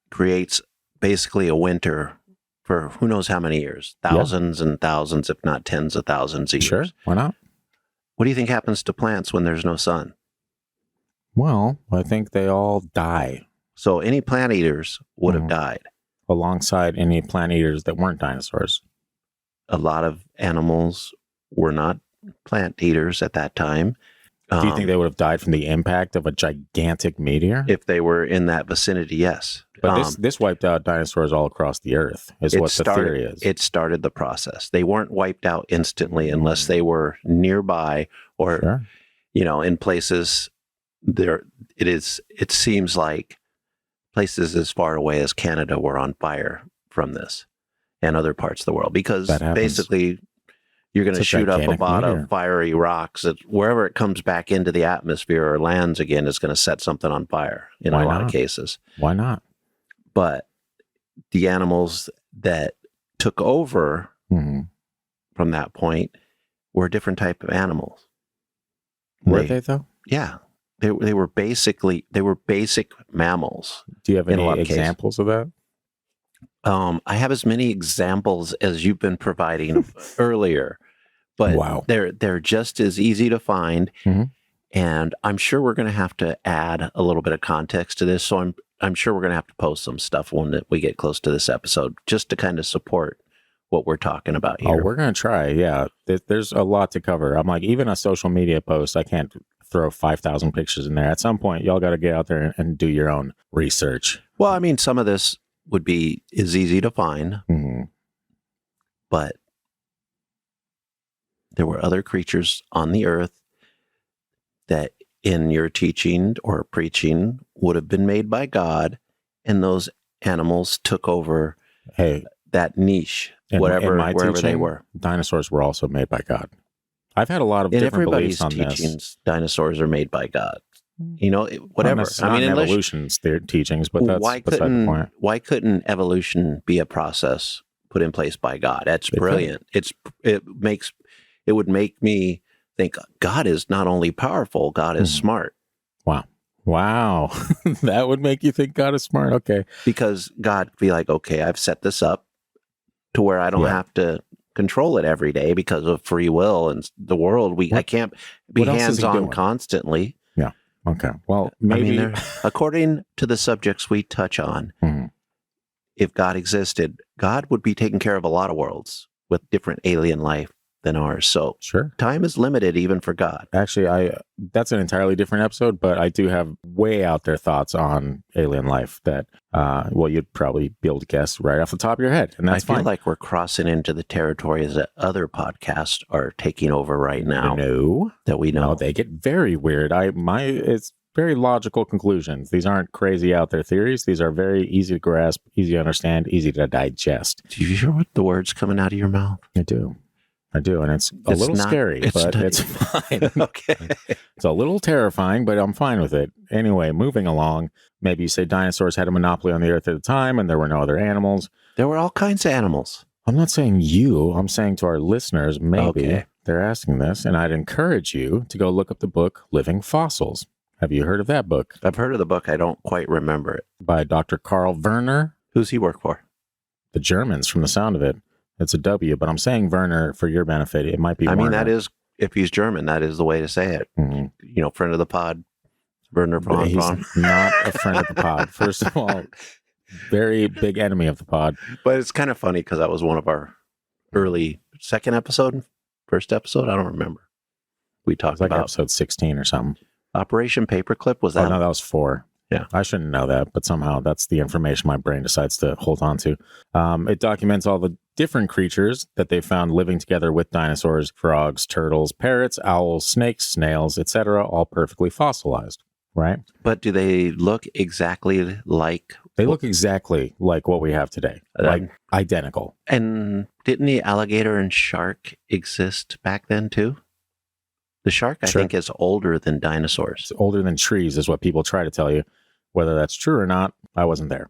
B: creates basically a winter for who knows how many years, thousands and thousands, if not tens of thousands of years.
A: Sure, why not?
B: What do you think happens to plants when there's no sun?
A: Well, I think they all die.
B: So any plant eaters would have died.
A: Alongside any plant eaters that weren't dinosaurs.
B: A lot of animals were not plant eaters at that time.
A: Do you think they would have died from the impact of a gigantic meteor?
B: If they were in that vicinity, yes.
A: But this wiped out dinosaurs all across the earth, is what the theory is.
B: It started the process. They weren't wiped out instantly unless they were nearby or, in places there. It seems like places as far away as Canada were on fire from this. and other parts of the world, because
A: That happens.
B: basically you're going to
A: It's a
B: shoot up a
A: gigantic
B: lot
A: meteor.
B: of fiery rocks. Wherever it comes back into the atmosphere or lands again, it's going to set something on fire in
A: Why
B: a lot
A: not?
B: of cases.
A: Why not?
B: But the animals that took over
A: Mhm.
B: from that point were a different type of animals.
A: Were they though?
B: Yeah. They were basic mammals.
A: Do you have
B: In a
A: any
B: lot of cases.
A: examples of that?
B: I have as many examples as you've been providing earlier, but
A: Wow.
B: they're just as easy to find.
A: Mhm.
B: And I'm sure we're going to have to add a little bit of context to this. So I'm sure we're going to have to post some stuff when we get close to this episode, just to kind of support what we're talking about
A: Oh,
B: here.
A: we're going to try. Yeah. There's a lot to cover. I'm like, even a social media post, I can't throw 5,000 pictures in there. At some point, y'all got to get out there and do your own research.
B: Well, I mean, some of this is easy to find,
A: Hmm.
B: but there were other creatures on the earth that in your teaching or preaching would have been made by God, and those animals took over
A: Hey,
B: that niche,
A: in
B: wherever
A: my
B: they
A: teaching,
B: were.
A: dinosaurs were also made by God. I've had a lot of
B: In
A: different
B: everybody's
A: beliefs on this.
B: teachings, dinosaurs are made by God. You know, whatever.
A: I mean,
B: unless
A: evolution's their teachings, but that's
B: why
A: beside the point.
B: couldn't evolution be a process put in place by God? That's
A: It
B: brilliant. It would make me think God is not only powerful, God is smart,
A: Wow. That would make you think God is smart. Okay.
B: because God be like, okay, I've set this up to where I don't
A: Yeah.
B: have to control it every day because of free will and the world. I can't be
A: what else is he
B: hands-on
A: doing?
B: constantly.
A: Okay. Well, maybe.
B: I mean, according to the subjects we touch on,
A: Mhm.
B: if God existed, God would be taking care of a lot of worlds with different alien life than ours. So
A: Sure.
B: time is limited even for God.
A: Actually, that's an entirely different episode, but I do have way out there thoughts on alien life that, you'd probably be able to guess right off the top of your head, and that's
B: I feel
A: fine.
B: like we're crossing into the territories that other podcasts are taking over right now
A: No,
B: that we know.
A: no, they get very weird. It's very logical conclusions. These aren't crazy out there theories. These are very easy to grasp, easy to understand, easy to digest.
B: Do you hear what the words coming out of your mouth?
A: I do, and it's a
B: It's
A: little
B: not-
A: scary,
B: it's
A: but
B: not-
A: it's fine.
B: Okay.
A: It's a little terrifying, but I'm fine with it. Anyway, moving along. Maybe you say dinosaurs had a monopoly on the earth at the time and there were no other animals.
B: There were all kinds of animals.
A: I'm not saying you, I'm saying to our listeners, maybe
B: Okay.
A: they're asking this, and I'd encourage you to go look up the book Living Fossils. Have you heard of that book?
B: I've heard of the book. I don't quite remember it.
A: By Dr. Carl Werner,
B: Who's he work for?
A: the Germans from the sound of it. It's a W, but I'm saying Werner for your benefit. It might be
B: I mean,
A: Werner.
B: that is, if he's German, that is the way to say it.
A: Mhm.
B: You know, friend of the pod, Werner
A: But he's
B: Braun.
A: not a friend of the pod. First of all, very big enemy of the pod.
B: But it's kind of funny because that was one of our early first episode. I don't remember. We
A: It's
B: talked
A: like
B: about
A: episode 16 or something.
B: Operation Paperclip. Was
A: Oh,
B: that?
A: no, that was 4.
B: Yeah.
A: I shouldn't know that, but somehow that's the information my brain decides to hold on to. It documents all the different creatures that they found living together with dinosaurs, frogs, turtles, parrots, owls, snakes, snails, etc., all perfectly fossilized, right?
B: But do they look exactly like?
A: They look exactly like what we have today, like identical.
B: And didn't the alligator and shark exist back then too? The shark, I
A: Sure.
B: think, is older than dinosaurs.
A: It's older than trees is what people try to tell you. Whether that's true or not, I wasn't there,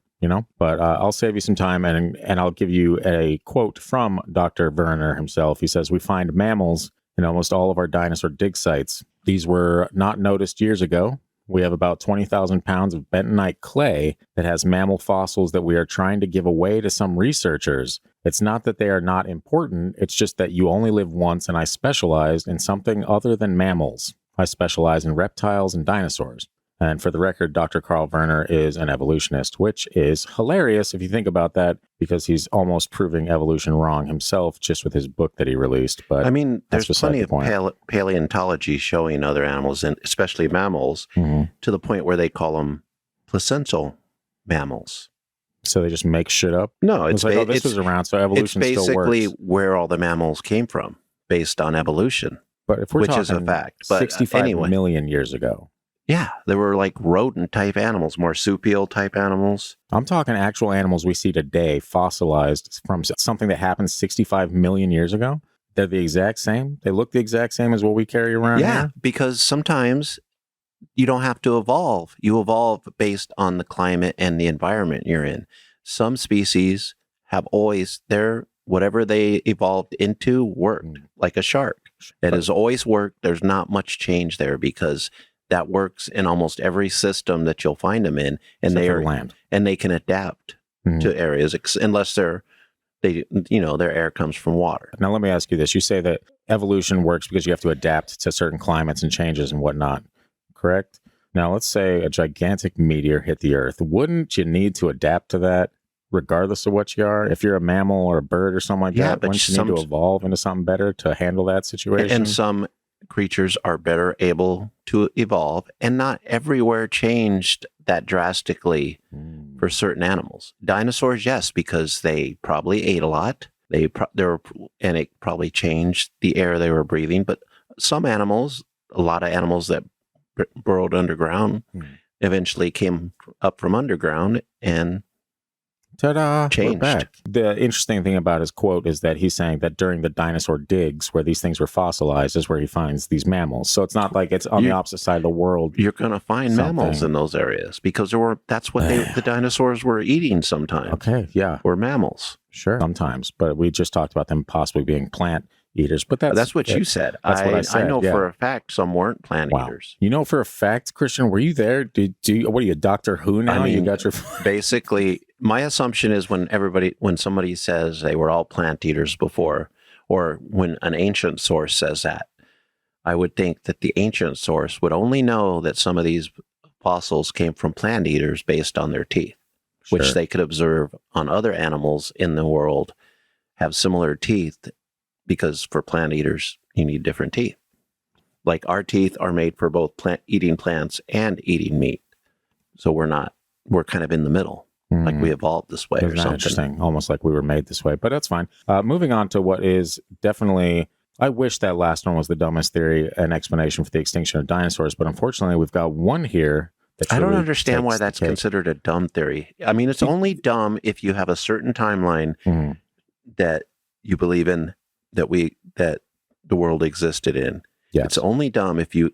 A: but I'll save you some time and I'll give you a quote from Dr. Werner himself. He says, "We find mammals in almost all of our dinosaur dig sites. These were not noticed years ago. We have about 20,000 pounds of bentonite clay that has mammal fossils that we are trying to give away to some researchers. It's not that they are not important. It's just that you only live once, and I specialized in something other than mammals. I specialize in reptiles and dinosaurs." And for the record, Dr. Carl Werner is an evolutionist, which is hilarious if you think about that, because he's almost proving evolution wrong himself just with his book that he released. But
B: I mean,
A: that's
B: there's
A: beside
B: plenty
A: the
B: of
A: point.
B: paleontology showing other animals, and especially mammals,
A: Mhm.
B: to the point where they call them placental mammals.
A: So they just make shit up.
B: No,
A: It's like, oh, this was around, so
B: it's
A: evolution still
B: basically
A: works.
B: where all the mammals came from, based on evolution,
A: But if we're
B: which
A: talking
B: is a fact. But
A: 65
B: anyway,
A: million years ago,
B: Yeah, they were like rodent type animals, marsupial type animals.
A: I'm talking actual animals we see today, fossilized from something that happened 65 million years ago. They're the exact same. They look the exact same as what we carry around
B: Yeah,
A: here.
B: because sometimes you don't have to evolve. You evolve based on the climate and the environment you're in. Some species have always whatever they evolved into worked, like a shark. It has always worked. There's not much change there because that works in almost every system that you'll find them in, and they can adapt to areas unless their air comes from water.
A: Now, let me ask you this. You say that evolution works because you have to adapt to certain climates and changes and whatnot, correct? Now, let's say a gigantic meteor hit the Earth. Wouldn't you need to adapt to that regardless of what you are? If you're a mammal or a bird or something like that, wouldn't you need to evolve into something better to handle that situation?
B: And some creatures are better able to evolve, and not everywhere changed that drastically for certain animals. Dinosaurs, yes, because they probably ate a lot. And it probably changed the air they were breathing. But some animals, a lot of animals that burrowed underground, eventually came up from underground and
A: ta-da!
B: Changed.
A: We're back. The interesting thing about his quote is that he's saying that during the dinosaur digs, where these things were fossilized, is where he finds these mammals. So it's not like it's on the opposite side of the world.
B: You're going to find mammals in those areas because that's what the dinosaurs were eating sometimes.
A: Okay, yeah.
B: Were mammals.
A: Sure. Sometimes. But we just talked about them possibly being plant eaters. But that's
B: what you said.
A: That's what I said.
B: I know for a fact some weren't plant eaters.
A: You know for a fact, Christian, were you there? What are you, Doctor Who now? You got your
B: basically, my assumption is when somebody says they were all plant eaters before, or when an ancient source says that, I would think that the ancient source would only know that some of these fossils came from plant eaters based on their teeth, which they could observe on other animals in the world have similar teeth, because for plant eaters, you need different teeth. Like our teeth are made for both eating plants and eating meat. So we're kind of in the middle. Like we evolved this way or something.
A: Interesting. Almost like we were made this way, but that's fine. Moving on to what is definitely, I wish that last one was the dumbest theory and explanation for the extinction of dinosaurs, but unfortunately we've got one here.
B: I don't understand why that's considered a dumb theory. I mean, it's only dumb if you have a certain timeline that you believe in, that the world existed in. Yes. It's only dumb if you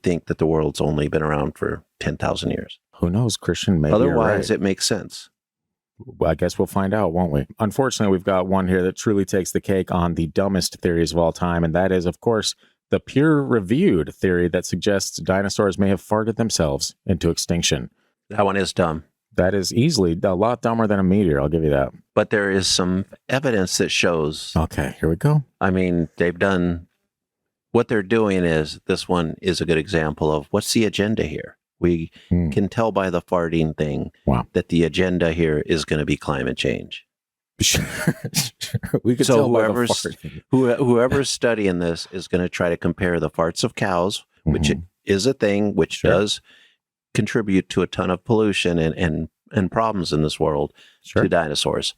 B: think that the world's only been around for 10,000 years.
A: Who knows, Christian? Maybe
B: otherwise,
A: right.
B: It makes sense.
A: Well, I guess we'll find out, won't we? Unfortunately, we've got one here that truly takes the cake on the dumbest theories of all time, and that is, of course, the peer-reviewed theory that suggests dinosaurs may have farted themselves into extinction.
B: That one is dumb.
A: That is easily a lot dumber than a meteor, I'll give you that.
B: But there is some evidence that shows...
A: Okay, here we go.
B: I mean, what they're doing is, this one is a good example of what's the agenda here. We can tell by the farting thing that the agenda here is going to be climate change.
A: Sure. We could tell
B: whoever's studying this is going to try to compare the farts of cows, which is a thing which does contribute to a ton of pollution and problems in this world, to dinosaurs.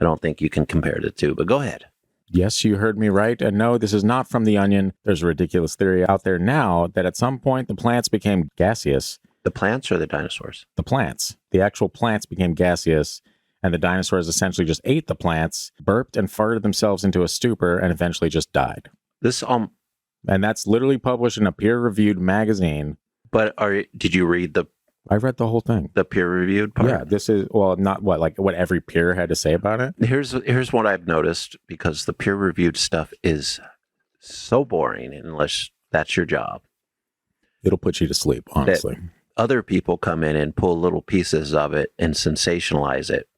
B: I don't think you can compare the two, but go ahead.
A: Yes, you heard me right. And no, this is not from The Onion. There's a ridiculous theory out there now that at some point the plants became gaseous.
B: The plants or the dinosaurs?
A: The plants. The actual plants became gaseous, and the dinosaurs essentially just ate the plants, burped and farted themselves into a stupor, and eventually just died.
B: And
A: that's literally published in a peer-reviewed magazine.
B: But did you read
A: I read the whole thing.
B: The peer-reviewed part?
A: Yeah, this is, well, not what every peer had to say about it.
B: Here's what I've noticed, because the peer-reviewed stuff is so boring unless that's your job.
A: It'll put you to sleep, honestly.
B: Other people come in and pull little pieces of it and sensationalize it.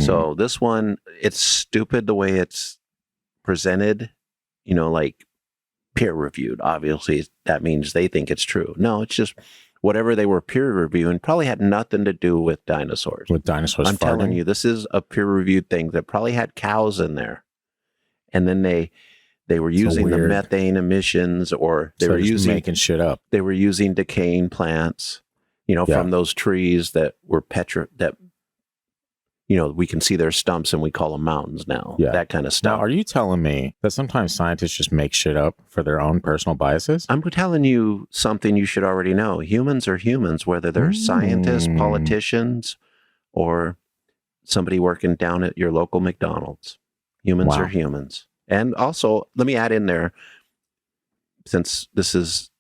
B: So this one, it's stupid the way it's presented, like peer-reviewed. Obviously, that means they think it's true. No, it's just... whatever they were peer reviewing probably had nothing to do with dinosaurs.
A: With dinosaurs
B: I'm telling you, this is a peer reviewed thing that probably had cows in there. And then they were using the methane emissions, or they were
A: making shit up.
B: They were using decaying plants, from those trees that were we can see their stumps and we call them mountains now.
A: Yeah.
B: That kind of
A: Now,
B: stuff.
A: are you telling me that sometimes scientists just make shit up for their own personal biases?
B: I'm telling you something you should already know. Humans are humans, whether they're scientists, politicians, or somebody working down at your local McDonald's. Humans are humans. And also, let me add in there, since this is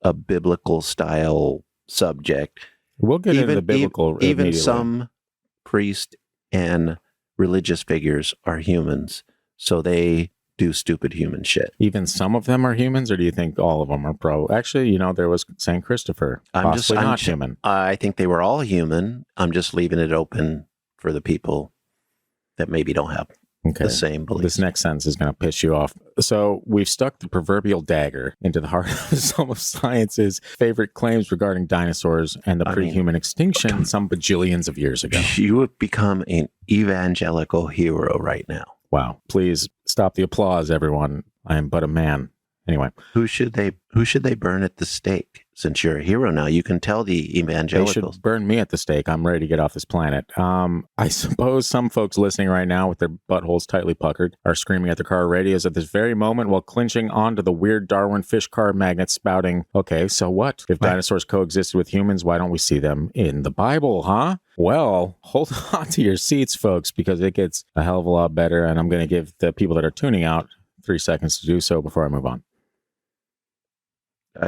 B: a biblical style subject,
A: We'll get into the biblical
B: even
A: immediately.
B: some priests and religious figures are humans, so they do stupid human shit.
A: Even some of them are humans, or do you think all of them are Actually, there was St. Christopher, possibly not human.
B: I think they were all human. I'm just leaving it open for the people that maybe don't have the same beliefs.
A: This next sentence is going to piss you off. So we've stuck the proverbial dagger into the heart of some of science's favorite claims regarding dinosaurs and the pre-human extinction some bajillions of years ago.
B: You have become an evangelical hero right now.
A: Wow. Please stop the applause, everyone. I am but a man. Anyway.
B: Who should they burn at the stake? Since you're a hero now, you can tell the evangelicals.
A: They should burn me at the stake. I'm ready to get off this planet. I suppose some folks listening right now with their buttholes tightly puckered are screaming at their car radios at this very moment while clinching onto the weird Darwin fish car magnet spouting, okay, so what? If dinosaurs coexisted with humans, why don't we see them in the Bible, huh? Well, hold on to your seats, folks, because it gets a hell of a lot better, and I'm going to give the people that are tuning out 3 seconds to do so before I move on.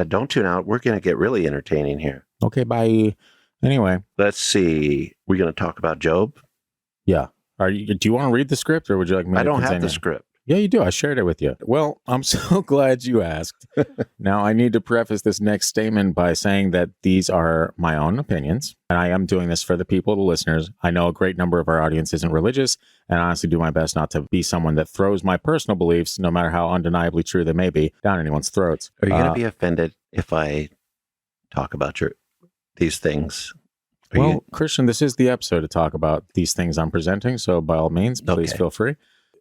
B: Don't tune out. We're going to get really entertaining here.
A: Okay, bye. Anyway.
B: Let's see. We're going to talk about Job?
A: Yeah. Do you want to read the script, or would you like me to continue?
B: I don't have the script.
A: Yeah, you do. I shared it with you. Well, I'm so glad you asked. Now, I need to preface this next statement by saying that these are my own opinions, and I am doing this for the people, the listeners. I know a great number of our audience isn't religious, and I honestly do my best not to be someone that throws my personal beliefs, no matter how undeniably true they may be, down anyone's throats.
B: Are you going to be offended if I talk about these things?
A: Christian, this is the episode to talk about these things I'm presenting, so by all means, please feel free.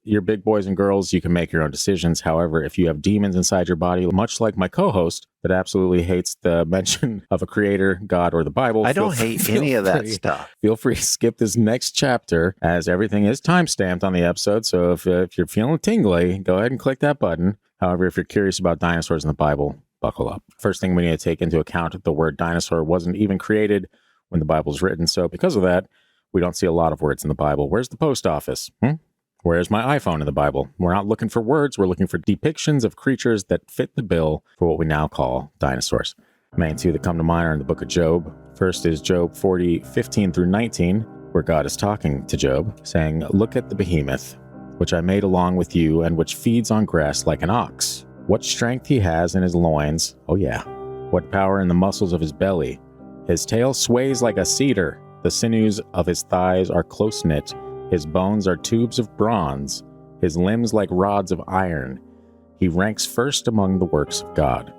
A: You're big boys and girls, you can make your own decisions. However, if you have demons inside your body, much like my co-host that absolutely hates the mention of a creator, God, or the Bible.
B: I don't hate any of that stuff.
A: Feel free to skip this next chapter, as everything is timestamped on the episode. So if you're feeling tingly, go ahead and click that button. However, if you're curious about dinosaurs in the Bible, buckle up. First thing we need to take into account, the word dinosaur wasn't even created when the Bible's written. So because of that, we don't see a lot of words in the Bible. Where's the post office? Where's my iPhone in the Bible? We're not looking for words. We're looking for depictions of creatures that fit the bill for what we now call dinosaurs. Main two that come to mind are in the book of Job. First is Job 40:15 through 19, where God is talking to Job, saying, "Look at the behemoth, which I made along with you, and which feeds on grass like an ox. What strength he has in his loins. Oh yeah. What power in the muscles of his belly. His tail sways like a cedar. The sinews of his thighs are close-knit. His bones are tubes of bronze, his limbs like rods of iron. He ranks first among the works of God."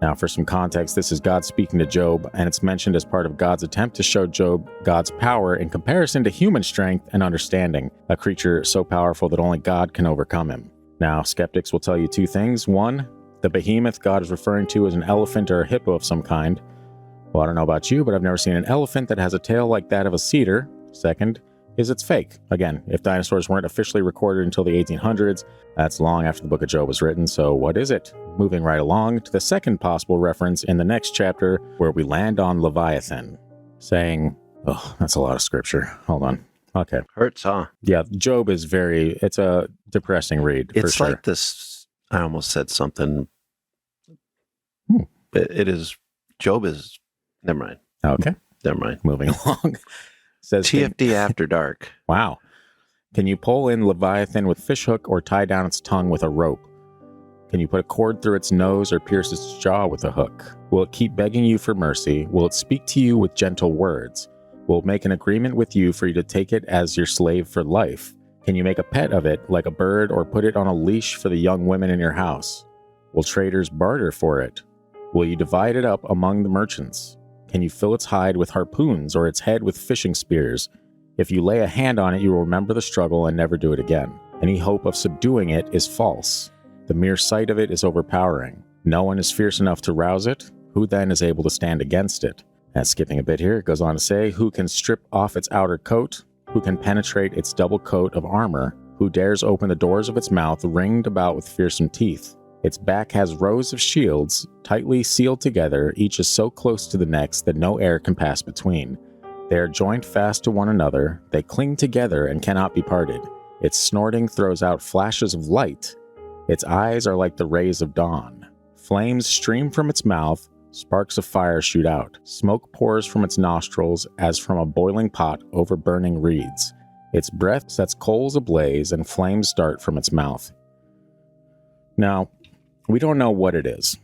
A: Now, for some context, this is God speaking to Job, and it's mentioned as part of God's attempt to show Job God's power in comparison to human strength and understanding, a creature so powerful that only God can overcome him. Now, skeptics will tell you two things. One, the behemoth God is referring to is an elephant or a hippo of some kind. Well, I don't know about you, but I've never seen an elephant that has a tail like that of a cedar. Second, is it's fake. Again, if dinosaurs weren't officially recorded until the 1800s, that's long after the book of Job was written, so what is it? Moving right along to the second possible reference in the next chapter, where we land on Leviathan, saying, oh, that's a lot of scripture. Hold on. Okay.
B: Hurts, huh?
A: Yeah, Job is it's a depressing read, for sure.
B: It's like this, I almost said something. It is, Job is, never mind.
A: Okay.
B: Never mind.
A: Moving along. Says
B: TFD After Dark.
A: Wow. Can you pull in Leviathan with fishhook or tie down its tongue with a rope? Can you put a cord through its nose or pierce its jaw with a hook? Will it keep begging you for mercy? Will it speak to you with gentle words? Will it make an agreement with you for you to take it as your slave for life? Can you make a pet of it like a bird or put it on a leash for the young women in your house? Will traders barter for it? Will you divide it up among the merchants? Can you fill its hide with harpoons or its head with fishing spears? If you lay a hand on it, you will remember the struggle and never do it again. Any hope of subduing it is false. The mere sight of it is overpowering. No one is fierce enough to rouse it. Who then is able to stand against it? And skipping a bit here, it goes on to say, who can strip off its outer coat? who can penetrate its double coat of armor, who dares open the doors of its mouth ringed about with fearsome teeth. Its back has rows of shields, tightly sealed together, each is so close to the next that no air can pass between. They are joined fast to one another, they cling together and cannot be parted. Its snorting throws out flashes of light. Its eyes are like the rays of dawn. Flames stream from its mouth, sparks of fire shoot out. Smoke pours from its nostrils as from a boiling pot over burning reeds. Its breath sets coals ablaze and flames start from its mouth. Now, we don't know what it is.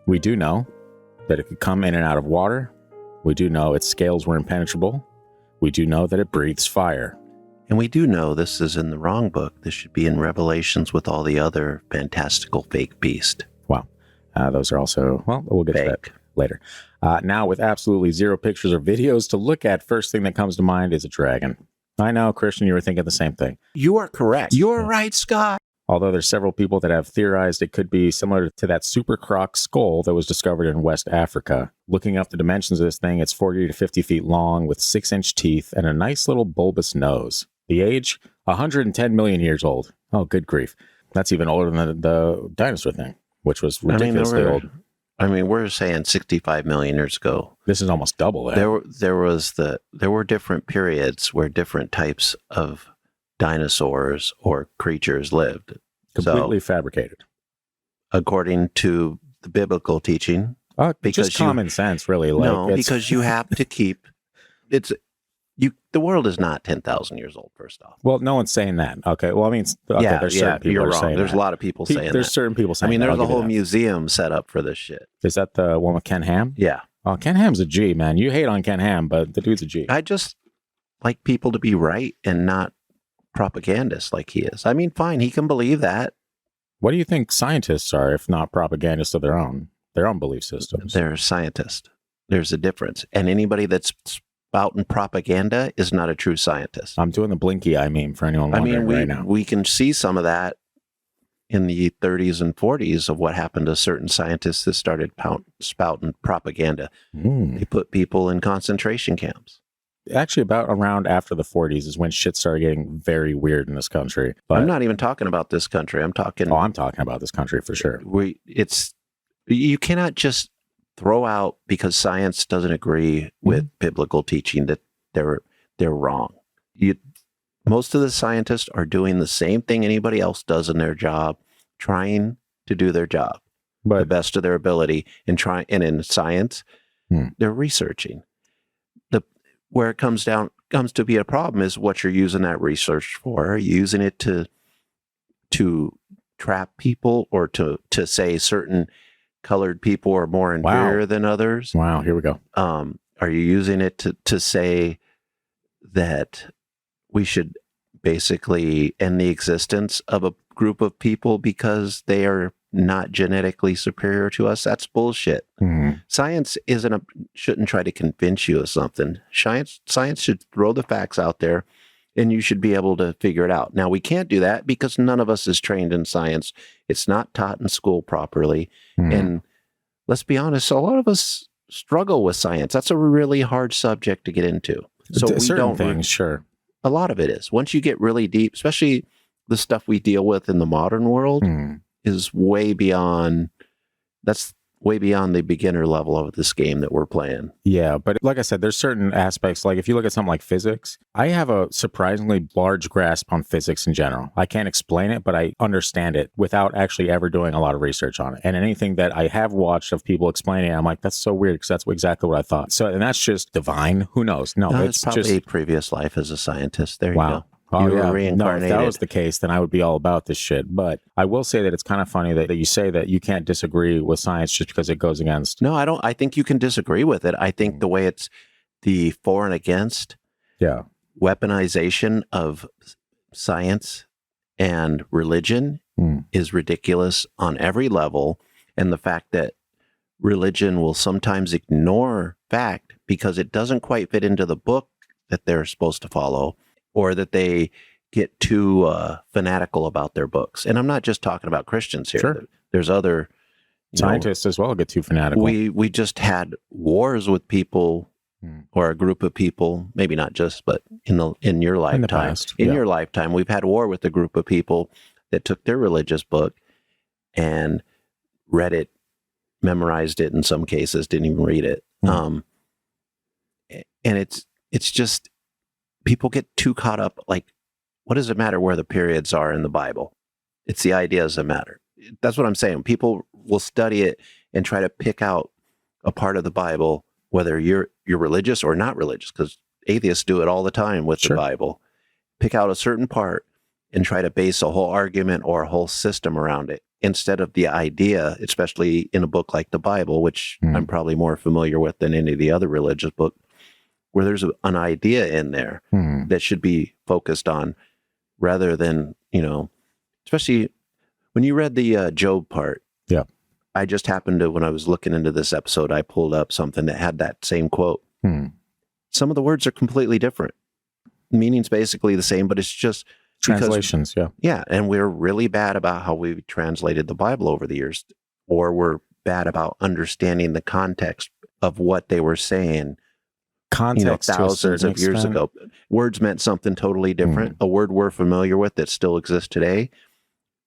A: We do know that it could come in and out of water. We do know its scales were impenetrable. We do know that it breathes fire.
B: And we do know this is in the wrong book. This should be in Revelations with all the other fantastical fake beast.
A: Wow. Those are also, well, we'll get to that later. Now, with absolutely zero pictures or videos to look at, first thing that comes to mind is a dragon. I know, Christian, you were thinking the same thing.
B: You are correct. You're right, Scott.
A: Although there's several people that have theorized it could be similar to that super croc skull that was discovered in West Africa. Looking up the dimensions of this thing, it's 40 to 50 feet long with 6-inch teeth and a nice little bulbous nose. The age, 110 million years old. Oh, good grief. That's even older than the dinosaur thing, which was ridiculously old.
B: I mean, we're saying 65 million years ago.
A: This is almost double that.
B: There were different periods where different types of dinosaurs or creatures lived.
A: Completely fabricated.
B: According to the biblical teaching.
A: Just common sense, really.
B: Because you have to keep... The world is not 10,000 years old, first off.
A: Well, no one's saying that. Okay. Well, I mean, there's certain people
B: you're
A: are
B: wrong.
A: saying
B: There's
A: that.
B: a lot of people saying that.
A: There's certain people saying that.
B: There's a whole museum set up for this shit.
A: Is that the one with Ken Ham?
B: Yeah.
A: Oh, Ken Ham's a G, man. You hate on Ken Ham, but the dude's a G.
B: I just like people to be right and not propagandists like he is. I mean, fine, he can believe that.
A: What do you think scientists are, if not propagandists of their own belief systems?
B: They're scientists. There's a difference. And anybody that's spouting propaganda is not a true scientist.
A: I'm doing the blinky eye meme for anyone wondering right now.
B: We can see some of that in the 30s and 40s of what happened to certain scientists that started spouting propaganda. They put people in concentration camps.
A: Actually, about around after the 40s is when shit started getting very weird in this country. But
B: I'm not even talking about this country. I'm talking
A: about this country for sure.
B: You cannot just throw out because science doesn't agree with biblical teaching that they're wrong. Most of the scientists are doing the same thing anybody else does in their job, trying to do their job the best of their ability, and in science, they're researching. Where it comes to be a problem is what you're using that research for. Are you using it to trap people or to say certain colored people are more inferior than others?
A: Wow, here we go.
B: Are you using it to say that we should basically end the existence of a group of people because they are not genetically superior to us? That's bullshit. Science shouldn't try to convince you of something. Science should throw the facts out there and you should be able to figure it out. Now, we can't do that because none of us is trained in science. It's not taught in school properly. And let's be honest, a lot of us struggle with science. That's a really hard subject to get into. So
A: certain things, sure.
B: A lot of it is. Once you get really deep, especially the stuff we deal with in the modern world, is way beyond the beginner level of this game that we're playing.
A: Yeah, but like I said, there's certain aspects, like if you look at something like physics, I have a surprisingly large grasp on physics in general. I can't explain it, but I understand it without actually ever doing a lot of research on it. And anything that I have watched of people explaining it, I'm like, that's so weird because that's exactly what I thought. So, and that's just divine. Who knows? No,
B: it's probably just a previous life as a scientist. There you go.
A: Oh,
B: you
A: yeah.
B: were reincarnated.
A: No, if that was the case, then I would be all about this shit. But I will say that it's kind of funny that you say that you can't disagree with science just because it goes against.
B: No, I don't. I think you can disagree with it. I think the way it's the for and against weaponization of science and religion is ridiculous on every level. And the fact that religion will sometimes ignore fact because it doesn't quite fit into the book that they're supposed to follow, or that they get too fanatical about their books. And I'm not just talking about Christians here.
A: Sure.
B: There's other
A: scientists as well get too fanatical.
B: We just had wars with people or a group of people, maybe not just, but in your lifetime,
A: In the past,
B: your lifetime, we've had war with a group of people that took their religious book and read it, memorized it in some cases, didn't even read it. And it's just, people get too caught up. Like, what does it matter where the periods are in the Bible? It's the ideas that matter. That's what I'm saying. People will study it and try to pick out a part of the Bible, whether you're religious or not religious, because atheists do it all the time with the Bible. Pick out a certain part and try to base a whole argument or a whole system around it, instead of the idea, especially in a book like the Bible, which I'm probably more familiar with than any of the other religious books, where there's an idea in there that should be focused on, rather than, especially when you read the Job part.
A: Yeah.
B: I just happened to, when I was looking into this episode, I pulled up something that had that same quote. Some of the words are completely different. The meaning's basically the same, but it's just
A: translations.
B: Yeah. And we're really bad about how we've translated the Bible over the years, or we're bad about understanding the context of what they were saying.
A: Context
B: thousands of years ago. Words meant something totally different. A word we're familiar with that still exists today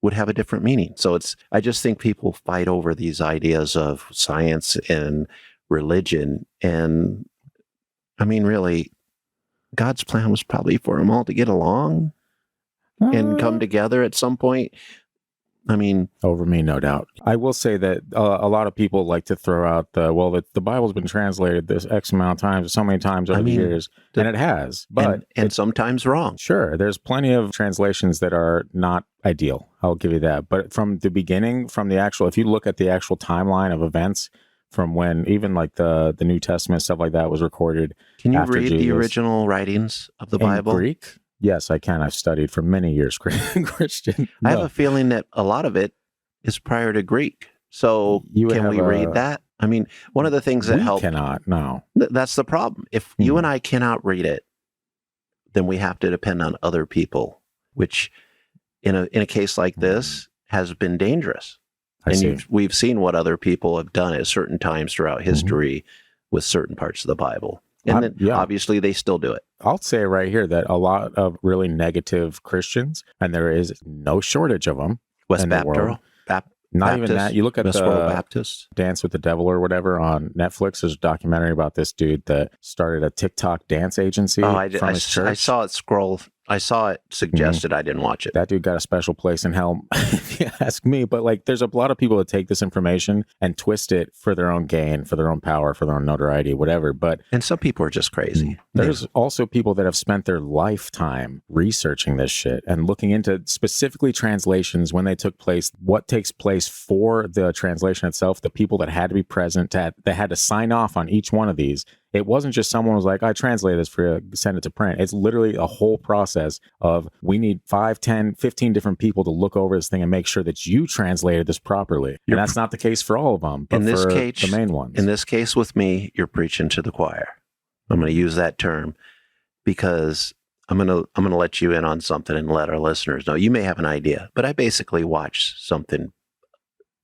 B: would have a different meaning. So I just think people fight over these ideas of science and religion. And I mean, really, God's plan was probably for them all to get along and come together at some point. I mean,
A: over me, no doubt. I will say that a lot of people like to throw out the Bible's been translated this X amount of times, so many times over the years, and it has, but
B: and sometimes wrong.
A: Sure, there's plenty of translations that are not ideal. I'll give you that. But from the beginning, from the actual, if you look at the actual timeline of events, from when even like the New Testament stuff like that was recorded.
B: Can you read the original writings of the Bible?
A: Greek? Yes, I can. I've studied for many years Christian.
B: I have a feeling that a lot of it is prior to Greek. So can we read that? I mean, one of the things that helps...
A: We cannot, no.
B: That's the problem. If you and I cannot read it, then we have to depend on other people, which in a case like this has been dangerous. We've seen what other people have done at certain times throughout history with certain parts of the Bible. And then obviously they still do it.
A: I'll say right here that a lot of really negative Christians, and there is no shortage of them.
B: West Baptist.
A: Not even that. You look at the
B: Baptist
A: Dance with the Devil or whatever on Netflix. There's a documentary about this dude that started a TikTok dance agency from his church.
B: I saw it scroll. I saw it suggested. I didn't watch it.
A: That dude got a special place in hell, if you ask me. But like, there's a lot of people that take this information and twist it for their own gain, for their own power, for their own notoriety, whatever. And
B: some people are just crazy.
A: There's also people that have spent their lifetime researching this shit and looking into specifically translations, when they took place, what takes place for the translation itself, the people that had to be present, that had to sign off on each one of these. It wasn't just someone was like, I translated this for you, send it to print. It's literally a whole process of, we need 5, 10, 15 different people to look over this thing and make sure that you translated this properly. And that's not the case for all of them, but for the main ones.
B: In this case with me, you're preaching to the choir. I'm going to use that term because I'm going to let you in on something and let our listeners know. You may have an idea, but I basically watch something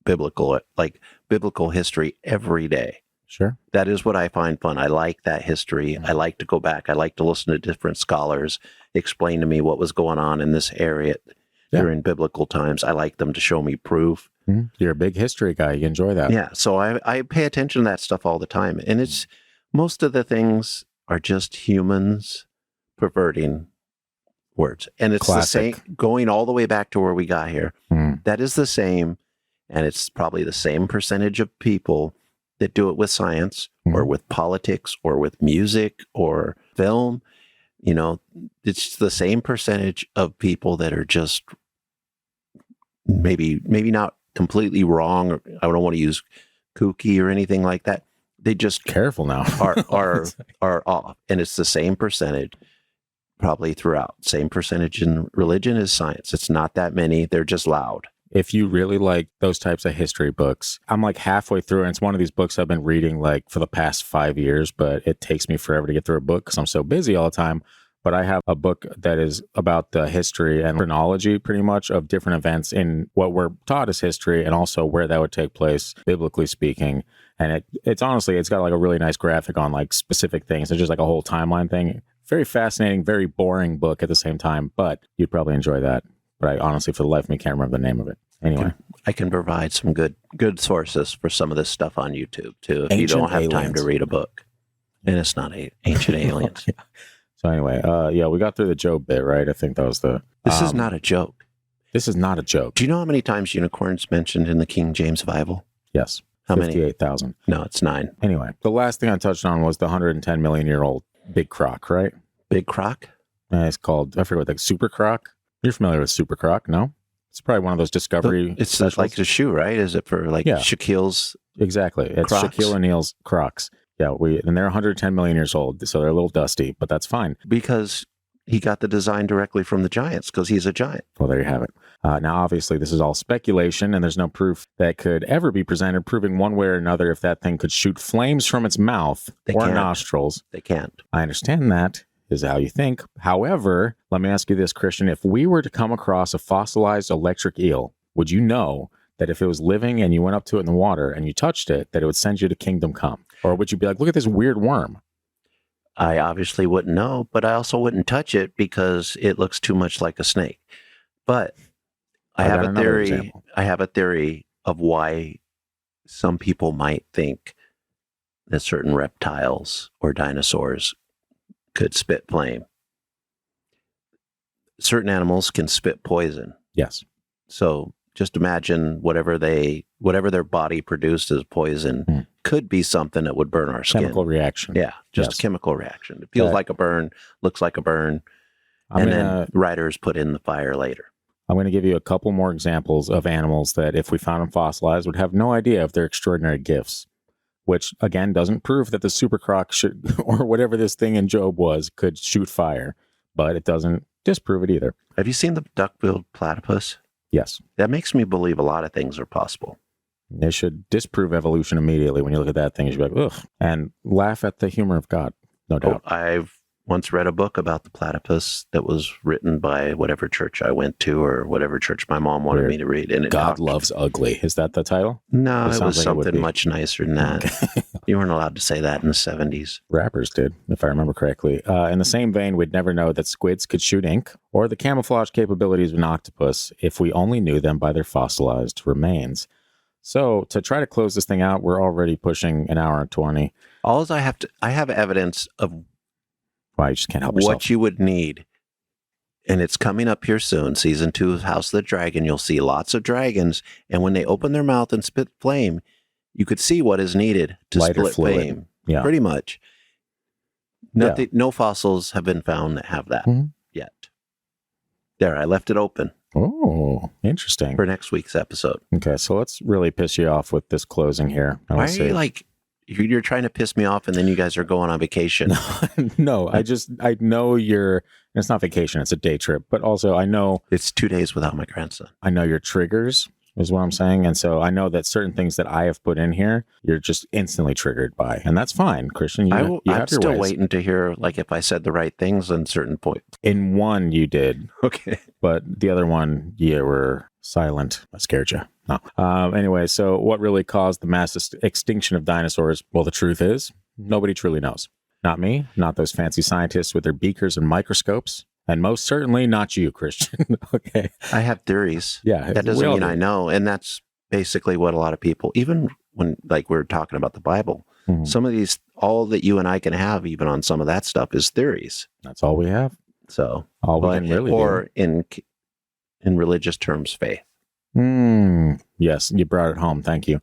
B: biblical, like biblical history every day.
A: Sure.
B: That is what I find fun. I like that history. I like to go back. I like to listen to different scholars explain to me what was going on in this area during biblical times. I like them to show me proof.
A: You're a big history guy. You enjoy that.
B: Yeah. So I pay attention to that stuff all the time. And it's, most of the things are just humans perverting words. And it's the same, going all the way back to where we got here. That is the same. And it's probably the same percentage of people that do it with science or with politics or with music or film. You know, it's the same percentage of people that are just maybe not completely wrong, or I don't want to use kooky or anything like that. They just
A: careful now
B: are off. And it's the same percentage probably throughout. Same percentage in religion as science. It's not that many. They're just loud.
A: If you really like those types of history books, I'm like halfway through, and it's one of these books I've been reading like for the past 5 years, but it takes me forever to get through a book because I'm so busy all the time. But I have a book that is about the history and chronology pretty much of different events in what we're taught as history, and also where that would take place, biblically speaking. And it's honestly, it's got like a really nice graphic on like specific things. It's just like a whole timeline thing. Very fascinating, very boring book at the same time, but you'd probably enjoy that. But I honestly, for the life of me, can't remember the name of it. Anyway.
B: I can provide some good sources for some of this stuff on YouTube too, if you don't have time to read a book. And it's not Ancient Aliens.
A: Yeah. So anyway, we got through the Job bit, right? I think that was the...
B: This is not a joke.
A: This is not a joke.
B: Do you know how many times unicorns mentioned in the King James Bible?
A: Yes.
B: How many?
A: 58,000.
B: No, it's 9.
A: Anyway, the last thing I touched on was the 110 million year old big croc, right?
B: Big croc?
A: It's called, I forget what, like super croc? You're familiar with super croc, no? It's probably one of those discovery...
B: It's like a shoe, right? Is it for like Shaquille's...
A: Exactly. It's
B: Crocs?
A: Shaquille O'Neal's Crocs. Yeah, and they're 110 million years old, so they're a little dusty, but that's fine.
B: Because he got the design directly from the giants, because he's a giant.
A: Well, there you have it. Now, obviously, this is all speculation, and there's no proof that could ever be presented proving one way or another if that thing could shoot flames from its mouth nostrils.
B: They can't.
A: I understand that is how you think. However, let me ask you this, Christian. If we were to come across a fossilized electric eel, would you know that if it was living and you went up to it in the water and you touched it, that it would send you to Kingdom Come? Or would you be like, look at this weird worm?
B: I obviously wouldn't know, but I also wouldn't touch it because it looks too much like a snake. But I have a theory. Example. I have a theory of why some people might think that certain reptiles or dinosaurs could spit flame. Certain animals can spit poison.
A: Yes.
B: So just imagine whatever their body produced as poison could be something that would burn our skin.
A: Chemical reaction.
B: Yeah, just a chemical reaction. It feels like a burn, looks like a burn, then writers put in the fire later.
A: I'm going to give you a couple more examples of animals that, if we found them fossilized, would have no idea of their extraordinary gifts, which, again, doesn't prove that the super croc should, or whatever this thing in Job was, could shoot fire, but it doesn't disprove it either.
B: Have you seen the duck-billed platypus?
A: Yes.
B: That makes me believe a lot of things are possible.
A: They should disprove evolution immediately. When you look at that thing, you should be like, ugh, and laugh at the humor of God, no doubt.
B: I've once read a book about the platypus that was written by whatever church I went to or whatever church my mom wanted me to read. And
A: God Loves Ugly. Is that the title?
B: No, it was something much nicer than that. You weren't allowed to say that in the 70s.
A: Rappers did, if I remember correctly. In the same vein, we'd never know that squids could shoot ink or the camouflage capabilities of an octopus if we only knew them by their fossilized remains. So to try to close this thing out, we're already pushing an hour and 20.
B: I have evidence of
A: you just can't help yourself.
B: What you would need, and it's coming up here soon, season 2 of House of the Dragon. You'll see lots of dragons, and when they open their mouth and spit flame, you could see what is needed to split flame. Yeah. Pretty much. No fossils have been found that have that yet. There, I left it open.
A: Oh, interesting.
B: For next week's episode.
A: Okay, so let's really piss you off with this closing here.
B: Why are you like... You're trying to piss me off, and then you guys are going on vacation.
A: No, I know it's not vacation, it's a day trip, but also I know...
B: It's 2 days without my grandson.
A: I know your triggers, is what I'm saying, and so I know that certain things that I have put in here, you're just instantly triggered by, and that's fine, Christian. I'm
B: still waiting to hear, like, if I said the right things on certain points.
A: In one, you did.
B: Okay.
A: But the other one, you were silent. I scared you. No. Anyway, so what really caused the mass extinction of dinosaurs? Well, the truth is, nobody truly knows. Not me, not those fancy scientists with their beakers and microscopes, and most certainly not you, Christian. Okay.
B: I have theories.
A: Yeah.
B: That doesn't mean I know. And that's basically what a lot of people, even when, like, we're talking about the Bible, some of these, all that you and I can have, even on some of that stuff, is theories.
A: That's all we have.
B: So,
A: all we can really
B: or do. in religious terms, faith.
A: Yes, you brought it home. Thank you.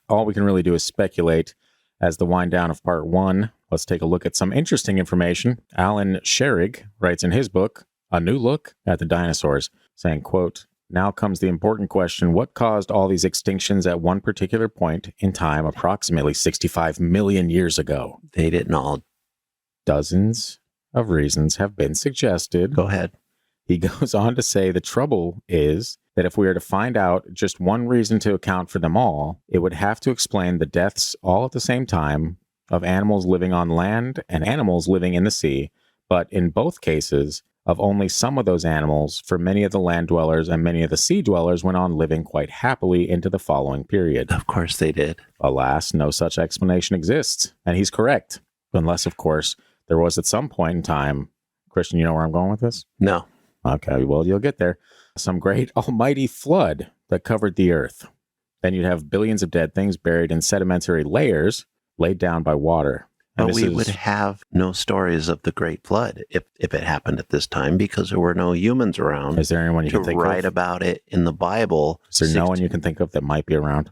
A: All we can really do is speculate. As the wind down of part 1, let's take a look at some interesting information. Alan Sherrig writes in his book, A New Look at the Dinosaurs, saying, quote, "Now comes the important question, what caused all these extinctions at one particular point in time approximately 65 million years ago?
B: They didn't all.
A: Dozens of reasons have been suggested."
B: Go ahead.
A: He goes on to say the trouble is that if we are to find out just one reason to account for them all, it would have to explain the deaths all at the same time of animals living on land and animals living in the sea. But in both cases, of only some of those animals, for many of the land dwellers and many of the sea dwellers went on living quite happily into the following period.
B: Of course they did.
A: Alas, no such explanation exists. And he's correct. Unless, of course, there was at some point in time, Christian, you know where I'm going with this?
B: No.
A: Okay, well, you'll get there. Some great almighty flood that covered the earth. Then you'd have billions of dead things buried in sedimentary layers laid down by water. And
B: But we would have no stories of the Great Flood if it happened at this time, because there were no humans around
A: Is there anyone you
B: to
A: can think
B: write
A: of?
B: about it in the Bible.
A: Is there no one you can think of that might be around?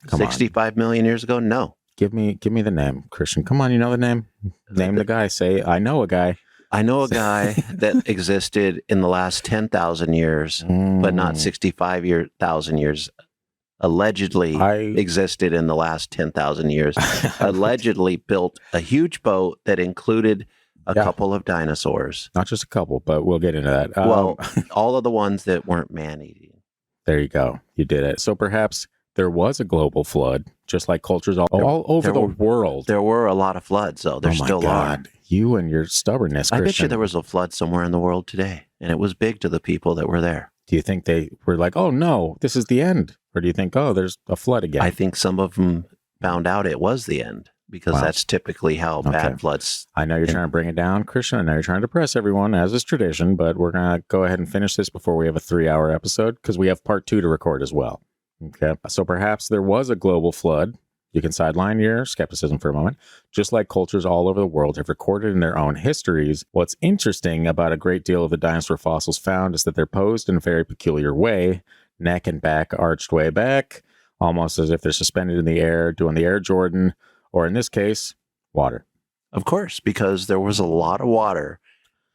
A: Come on.
B: 65 million years ago? No.
A: Give me the name, Christian. Come on, you know the name? Name the guy. Say, I know a guy.
B: I know a guy that existed in the last 10,000 years, but not 65,000 years. Allegedly existed in the last 10,000 years. Allegedly built a huge boat that included a couple of dinosaurs.
A: Not just a couple, but we'll get into that.
B: Well, all of the ones that weren't man-eating.
A: There you go. You did it. So perhaps there was a global flood, just like cultures all over the world.
B: There were a lot of floods, though. There still are.
A: You and your stubbornness,
B: I
A: Christian.
B: bet you there was a flood somewhere in the world today, and it was big to the people that were there.
A: Do you think they were like, oh, no, this is the end? Or do you think, oh, there's a flood again?
B: I think some of them found out it was the end, because that's typically how bad floods.
A: I know you're trying to bring it down, Christian. I know you're trying to depress everyone, as is tradition, but we're going to go ahead and finish this before we have a 3-hour episode, because we have part 2 to record as well. Okay. So perhaps there was a global flood. You can sideline your skepticism for a moment. Just like cultures all over the world have recorded in their own histories, what's interesting about a great deal of the dinosaur fossils found is that they're posed in a very peculiar way, neck and back arched way back, almost as if they're suspended in the air, doing the Air Jordan, or in this case, water.
B: Of course, because there was a lot of water.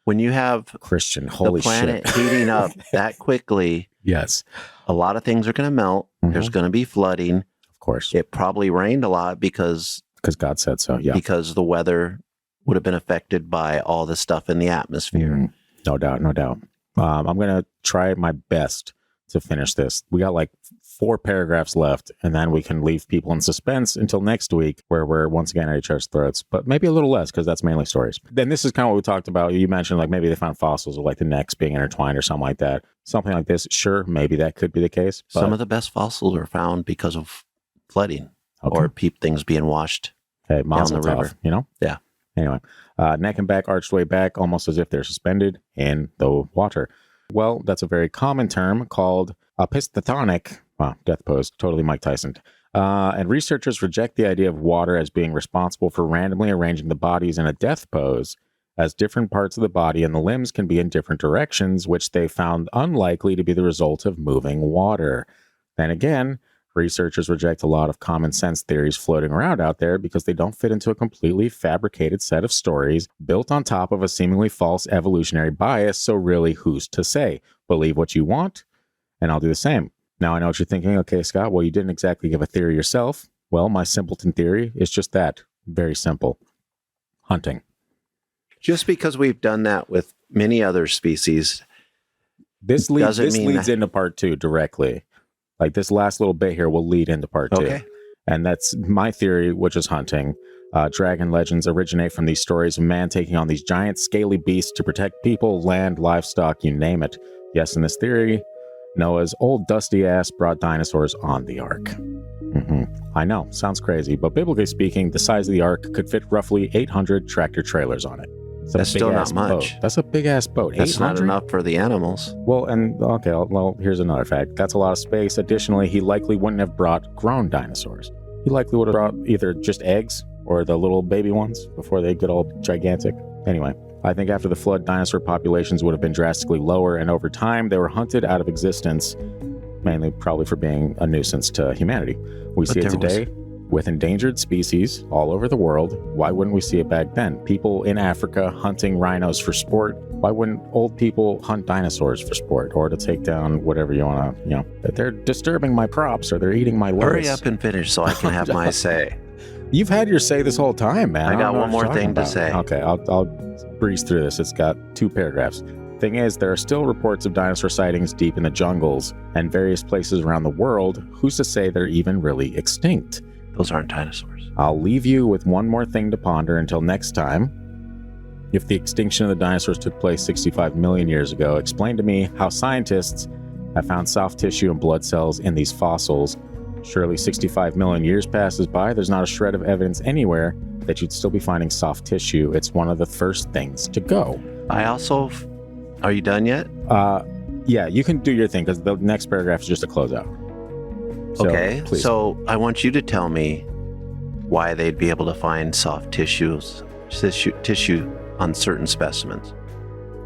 B: When you have
A: Christian, holy
B: the planet
A: shit.
B: heating up that quickly,
A: Yes.
B: a lot of things are going to melt. There's going to be flooding.
A: Of course.
B: It probably rained a lot because
A: God said so, yeah.
B: Because the weather would have been affected by all the stuff in the atmosphere.
A: No doubt, no doubt. I'm going to try my best to finish this. We got like 4 paragraphs left, and then we can leave people in suspense until next week, where we're once again at each other's throats, but maybe a little less, because that's mainly stories. Then this is kind of what we talked about. You mentioned like maybe they found fossils of like the necks being intertwined or something like that. Something like this. Sure, maybe that could be the case. But
B: some of the best fossils are found because of flooding or things being washed
A: down the
B: river.
A: River, you know?
B: Yeah.
A: Anyway, neck and back arched way back, almost as if they're suspended in the water. Well, that's a very common term called epistotonic. Wow, death pose, totally Mike Tyson. And researchers reject the idea of water as being responsible for randomly arranging the bodies in a death pose, as different parts of the body and the limbs can be in different directions, which they found unlikely to be the result of moving water. Then again, researchers reject a lot of common sense theories floating around out there because they don't fit into a completely fabricated set of stories built on top of a seemingly false evolutionary bias. So really, who's to say? Believe what you want, and I'll do the same. Now, I know what you're thinking. Okay, Scott, well, you didn't exactly give a theory yourself. Well, my simpleton theory is just that. Very simple. Hunting.
B: Just because we've done that with many other species,
A: this leads into part 2 directly. Like this last little bit here will lead into part 2.
B: Okay.
A: And that's my theory, which is hunting. Dragon legends originate from these stories of man taking on these giant scaly beasts to protect people, land, livestock, you name it. Yes, in this theory, Noah's old dusty ass brought dinosaurs on the ark. I know, sounds crazy, but biblically speaking, the size of the ark could fit roughly 800 tractor trailers on it.
B: That's still not much.
A: Boat. That's a big ass boat.
B: That's
A: 800?
B: not enough for the animals.
A: Well, here's another fact. That's a lot of space. Additionally, he likely wouldn't have brought grown dinosaurs. He likely would have brought either just eggs or the little baby ones before they get all gigantic. Anyway, I think after the flood, dinosaur populations would have been drastically lower, and over time, they were hunted out of existence, mainly probably for being a nuisance to humanity. We see it today with endangered species all over the world. Why wouldn't we see it back then? People in Africa hunting rhinos for sport. Why wouldn't old people hunt dinosaurs for sport or to take down whatever you want to, they're disturbing my props or they're eating my lettuce.
B: Hurry up and finish so I can have my say.
A: You've had your say this whole time, man.
B: I got one more thing to say.
A: Okay, I'll breeze through this. It's got 2 paragraphs. Thing is, there are still reports of dinosaur sightings deep in the jungles and various places around the world. Who's to say they're even really extinct?
B: Those aren't dinosaurs.
A: I'll leave you with one more thing to ponder until next time. If the extinction of the dinosaurs took place 65 million years ago, explain to me how scientists have found soft tissue and blood cells in these fossils. Surely 65 million years passes by, there's not a shred of evidence anywhere that you'd still be finding soft tissue. It's one of the first things to go.
B: Are you done yet?
A: Yeah, you can do your thing because the next paragraph is just a closeout. So,
B: okay,
A: please.
B: so I want you to tell me why they'd be able to find soft tissue on certain specimens.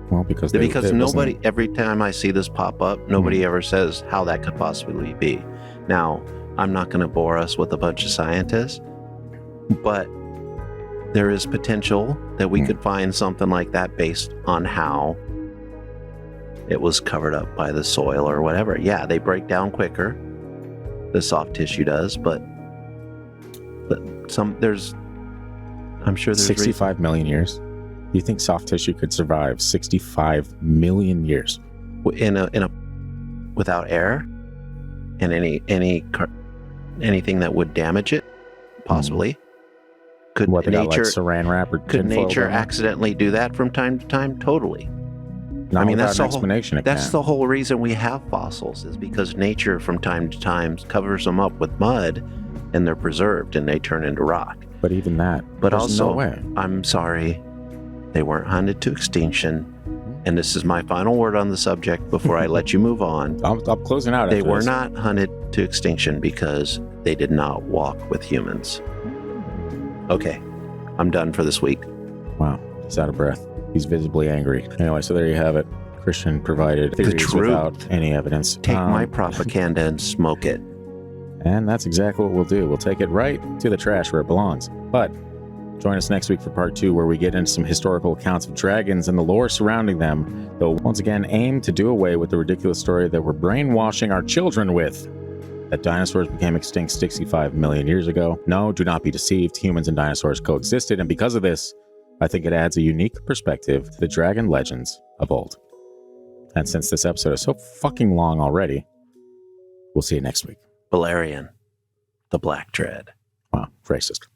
A: Well, because
B: nobody, every time I see this pop up, nobody ever says how that could possibly be. Now, I'm not going to bore us with a bunch of scientists, but there is potential that we could find something like that based on how it was covered up by the soil or whatever. Yeah, they break down quicker. The soft tissue does, but I'm sure there's
A: 65 million years. You think soft tissue could survive 65 million years
B: in a without air and anything that would damage it? Possibly. Could
A: what,
B: nature
A: like saran wrap or
B: could nature accidentally do that from time to time? Totally.
A: Not
B: I mean,
A: that's the explanation.
B: That's the whole reason we have fossils, is because nature from time to time covers them up with mud, and they're preserved and they turn into rock.
A: But even that,
B: but
A: there's
B: also,
A: no way.
B: I'm sorry, they weren't hunted to extinction. And this is my final word on the subject before I let you move on.
A: I'm closing out.
B: They were not hunted to extinction because they did not walk with humans. Okay, I'm done for this week.
A: Wow, he's out of breath. He's visibly angry. Anyway, so there you have it. Christian provided theories without any evidence.
B: Take my propaganda and smoke it.
A: And that's exactly what we'll do. We'll take it right to the trash where it belongs. But join us next week for part 2, where we get into some historical accounts of dragons and the lore surrounding them. They'll once again aim to do away with the ridiculous story that we're brainwashing our children with, that dinosaurs became extinct 65 million years ago. No, do not be deceived. Humans and dinosaurs coexisted, and because of this, I think it adds a unique perspective to the dragon legends of old. And since this episode is so fucking long already, we'll see you next week.
B: Valerian, the Black Dread.
A: Wow, racist.